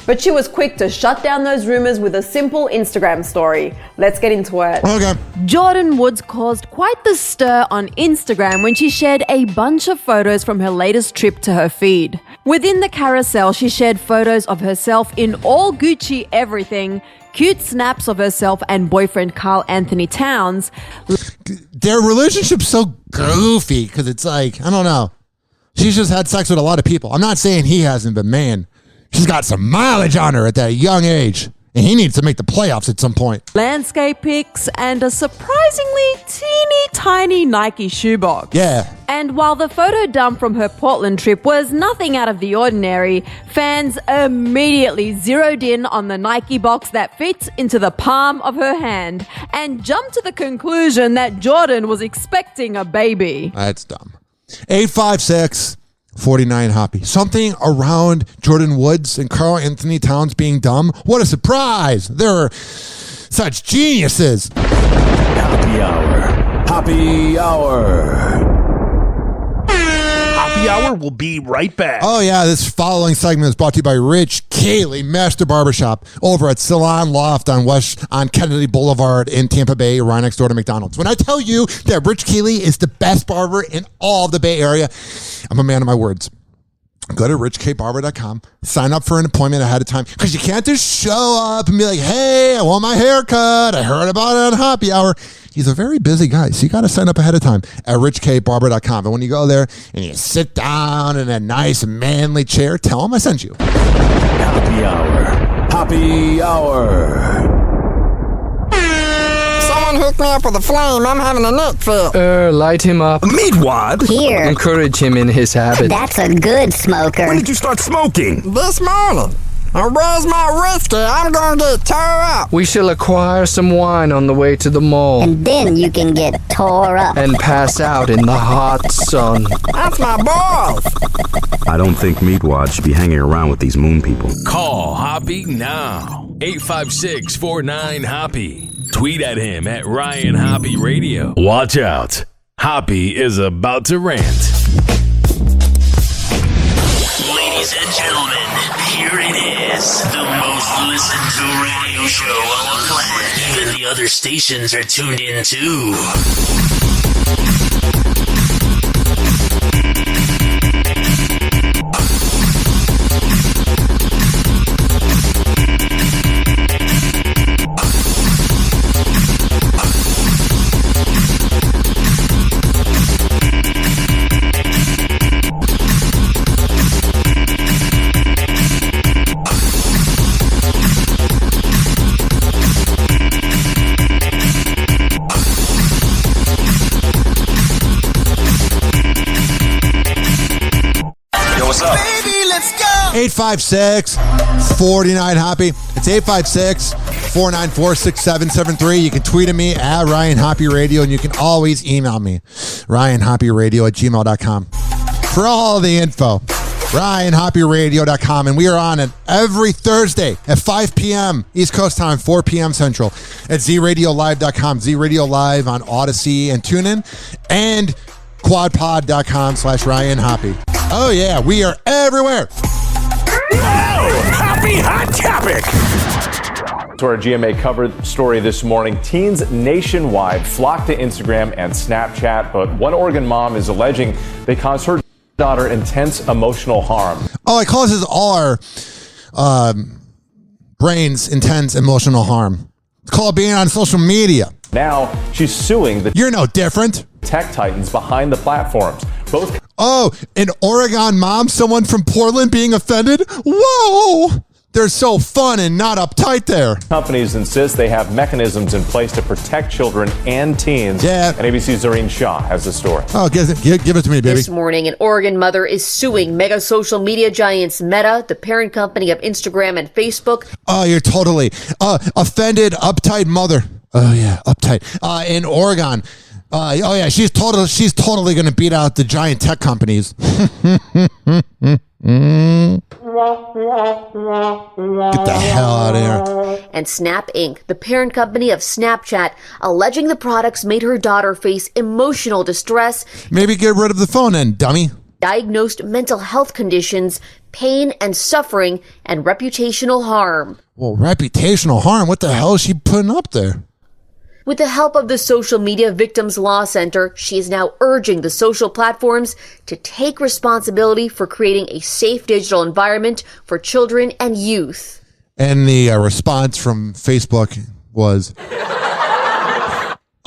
But she was quick to shut down those rumors with a simple Instagram story. Let's get into it. Okay. Jordan Woods caused quite the stir on Instagram when she shared a bunch of photos from her latest trip to her feed. Within the carousel, she shared photos of herself in all Gucci everything, cute snaps of herself and boyfriend Carl Anthony Towns. Their relationship's so goofy because it's like, I don't know. She's just had sex with a lot of people. I'm not saying he hasn't, but man, she's got some mileage on her at that young age. And he needs to make the playoffs at some point. Landscape pics and a surprisingly teeny tiny Nike shoebox. Yeah. And while the photo dump from her Portland trip was nothing out of the ordinary, fans immediately zeroed in on the Nike box that fits into the palm of her hand and jumped to the conclusion that Jordan was expecting a baby. That's dumb. 856 49 Hoppe. Something around Jordan Woods and Carl Anthony Towns being dumb. What a surprise. They're such geniuses. Hoppe Hour. Hoppe Hour. Hoppe Hour will be right back. Oh, yeah. This following segment is brought to you by Rich Cayley, Master Barbershop, over at Salon Loft on Kennedy Boulevard in Tampa Bay, right next door to McDonald's. When I tell you that Rich Cayley is the best barber in all of the Bay Area, I'm a man of my words. Go to richkbarber.com, sign up for an appointment ahead of time, because you can't just show up and be like, hey, I want my hair cut. I heard about it on Hoppe Hour. He's a very busy guy, so you got to sign up ahead of time at richkbarber.com. And when you go there and you sit down in a nice manly chair, tell him I sent you. Hoppe Hour. Hoppe Hour. Someone hook me up with a flame. I'm having a neck fit. Light him up. Meat wad. Here. Encourage him in his habit. That's a good smoker. When did you start smoking? This morning. Where's my whiskey? I'm going to get tore up. We shall acquire some wine on the way to the mall. And then you can get tore up. And pass out in the hot sun. That's my balls. I don't think Meatwad should be hanging around with these moon people. Call Hoppe now. 856-49-HOPPE. Tweet at him at Ryan Hoppe Radio. Watch out. Hoppe is about to rant. Ladies and gentlemen, here it is. The most listened to radio show on the planet. Even the other stations are tuned in too. 856-49-HOPPE. It's 856-494-6773. You can tweet at me at Ryan Hoppe Radio, and you can always email me, ryanhopperadio@gmail.com. For all the info, ryanhopperadio.com. And we are on it every Thursday at 5 p.m. East Coast time, 4 p.m. Central at zradiolive.com, zradio live on Odyssey and TuneIn, and quadpod.com/Ryan Hoppe. Oh, yeah, we are everywhere. Happy Hot Topic. To our GMA covered story this morning, teens nationwide flocked to Instagram and Snapchat, but one Oregon mom is alleging they caused her daughter intense emotional harm. Oh, it causes all our brains intense emotional harm. It's called being on social media. Now she's suing the You're no different. tech titans behind the platforms. Both. Oh, an Oregon mom, someone from Portland being offended? Whoa! They're so fun and not uptight there. Companies insist they have mechanisms in place to protect children and teens. Yeah. And ABC's Zareen Shah has the story. Oh, give it to me, baby. This morning, an Oregon mother is suing mega social media giants Meta, the parent company of Instagram and Facebook. Oh, you're totally offended, uptight mother. Oh, yeah, uptight. In Oregon. Oh, yeah, she's totally going to beat out the giant tech companies. Get the hell out of here. And Snap Inc., the parent company of Snapchat, alleging the products made her daughter face emotional distress. Maybe get rid of the phone then, dummy. Diagnosed mental health conditions, pain and suffering, and reputational harm. Well, reputational harm? What the hell is she putting up there? With the help of the Social Media Victims Law Center, she is now urging the social platforms to take responsibility for creating a safe digital environment for children and youth. And the response from Facebook was,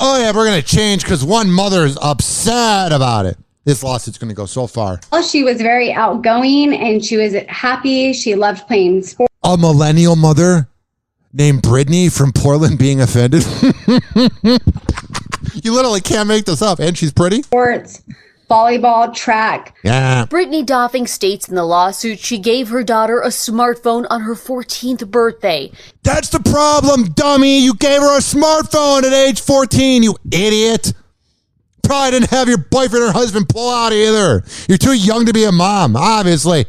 oh, yeah, we're going to change because one mother is upset about it. This lawsuit's going to go so far. She was very outgoing and she was happy. She loved playing sports. A millennial mother named Brittany from Portland being offended. You literally can't make this up. And she's pretty. Sports, volleyball, track. Yeah. Brittany Doffing states in the lawsuit she gave her daughter a smartphone on her 14th birthday. That's the problem, dummy. You gave her a smartphone at age 14, you idiot. Probably didn't have your boyfriend or husband pull out either. You're too young to be a mom, obviously.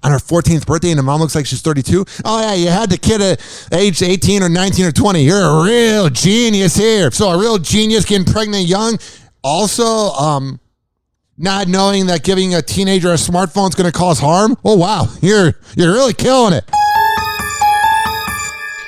On her 14th birthday, and the mom looks like she's 32. Oh, yeah, you had the kid at age 18 or 19 or 20. You're a real genius here. So a real genius getting pregnant young. Also, not knowing that giving a teenager a smartphone is going to cause harm. Oh, wow. You're really killing it.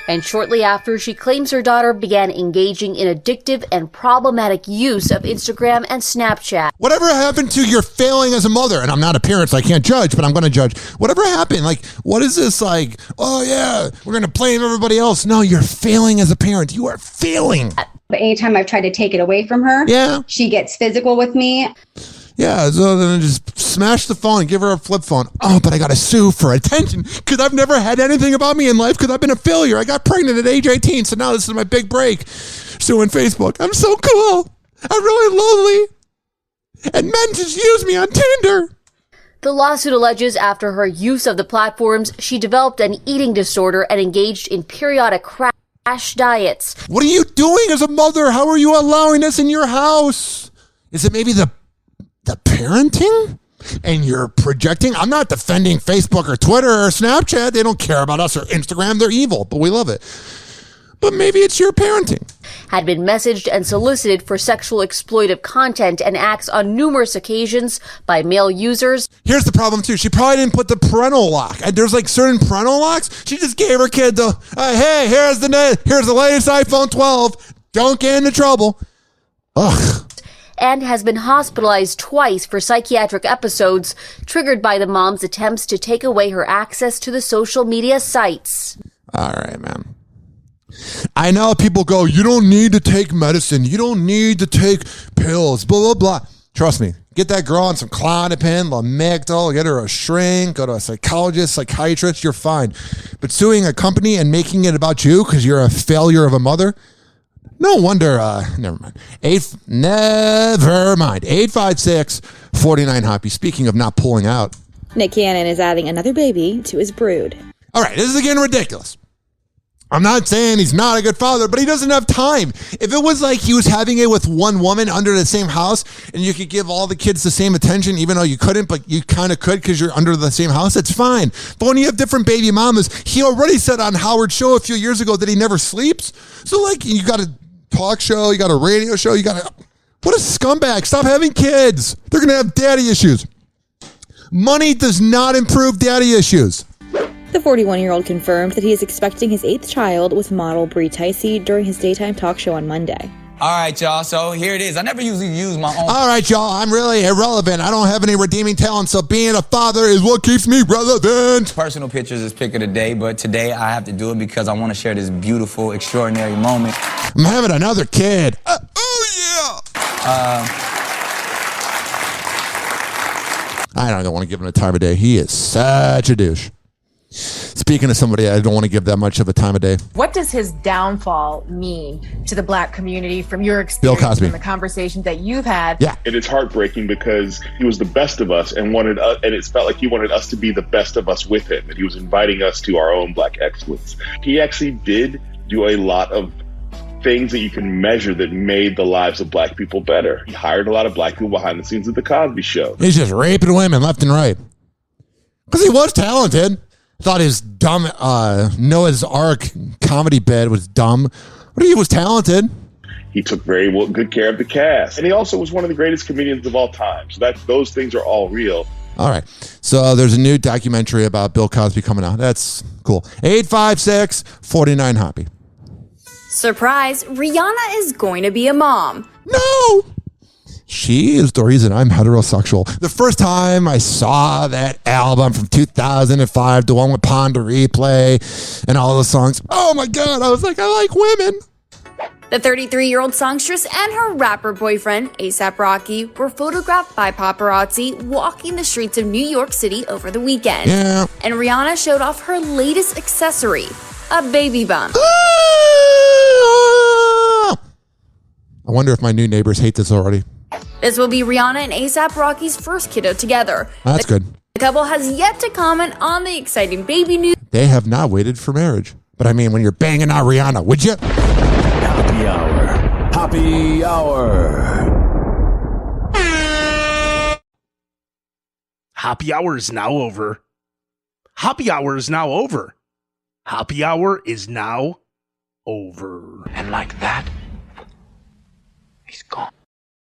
And shortly after, she claims her daughter began engaging in addictive and problematic use of Instagram and Snapchat. Whatever happened to your failing as a mother? And I'm not a parent, so I can't judge, but I'm going to judge. Whatever happened? Like, what is this like? Oh, yeah, we're going to blame everybody else. No, you're failing as a parent. You are failing. But anytime I've tried to take it away from her, she gets physical with me. Yeah, so then just smash the phone and give her a flip phone. Oh, but I got to sue for attention because I've never had anything about me in life because I've been a failure. I got pregnant at age 18, so now this is my big break. Suing Facebook. I'm so cool. I'm really lonely. And men just use me on Tinder. The lawsuit alleges after her use of the platforms, she developed an eating disorder and engaged in periodic crash diets. What are you doing as a mother? How are you allowing this in your house? Is it maybe the parenting? And you're projecting? I'm not defending Facebook or Twitter or Snapchat. They don't care about us or Instagram. They're evil, but we love it. But maybe it's your parenting. Had been messaged and solicited for sexual exploitive content and acts on numerous occasions by male users. Here's the problem, too. She probably didn't put the parental lock. There's like certain parental locks. She just gave her kid the, hey, here's the latest iPhone 12. Don't get into trouble. Ugh. And has been hospitalized twice for psychiatric episodes triggered by the mom's attempts to take away her access to the social media sites. All right, man. I know people go, you don't need to take medicine. You don't need to take pills, blah, blah, blah. Trust me. Get that girl on some Klonopin, Lamictal, get her a shrink, go to a psychologist, psychiatrist, you're fine. But suing a company and making it about you because you're a failure of a mother, no wonder, never mind. 856-49-HOPPE. Speaking of not pulling out. Nick Cannon is adding another baby to his brood. All right, this is getting ridiculous. I'm not saying he's not a good father, but he doesn't have time. If it was like he was having it with one woman under the same house and you could give all the kids the same attention, even though you couldn't, but you kind of could because you're under the same house, it's fine. But when you have different baby mamas, he already said on Howard's show a few years ago that he never sleeps. So like you got a talk show, you got a radio show, what a scumbag. Stop having kids. They're going to have daddy issues. Money does not improve daddy issues. The 41-year-old confirmed that he is expecting his 8th child with model Brie Tyson during his daytime talk show on Monday. All right, y'all, so here it is. I never usually use my own... All right, y'all, I'm really irrelevant. I don't have any redeeming talent, so being a father is what keeps me relevant. Personal pictures is pick of the day, but today I have to do it because I want to share this beautiful, extraordinary moment. I'm having another kid. I don't want to give him the time of day. He is such a douche. Speaking of somebody I don't want to give that much of a time of day. What does his downfall mean to the black community from your experience, Bill Cosby, from the conversations that you've had? Yeah. And it's heartbreaking because he was the best of us and wanted us, and it felt like he wanted us to be the best of us with him. And he was inviting us to our own black excellence. He actually did do a lot of things that you can measure that made the lives of black people better. He hired a lot of black people behind the scenes of the Cosby Show. He's just raping women left and right. Because he was talented. Thought his dumb Noah's Ark comedy bed was dumb, but he was talented. He took very good care of the cast. And he also was one of the greatest comedians of all time. So those things are all real. All right. So there's a new documentary about Bill Cosby coming out. That's cool. 856-49-HOPPY. Surprise, Rihanna is going to be a mom. No! She is the reason I'm heterosexual. The first time I saw that album from 2005, the one with Ponder Replay and all those songs, oh my God, I was like, I like women. The 33-year-old songstress and her rapper boyfriend, A$AP Rocky, were photographed by paparazzi walking the streets of New York City over the weekend. Yeah. And Rihanna showed off her latest accessory, a baby bump. I wonder if my new neighbors hate this already. This will be Rihanna and A$AP Rocky's first kiddo together. That's good. The couple has yet to comment on the exciting baby news. They have not waited for marriage. But I mean, when you're banging out Rihanna, would you? Hoppe Hour. Hoppe Hour. Hoppe Hour is now over. Hoppe Hour is now over. Hoppe Hour is now over. And like that,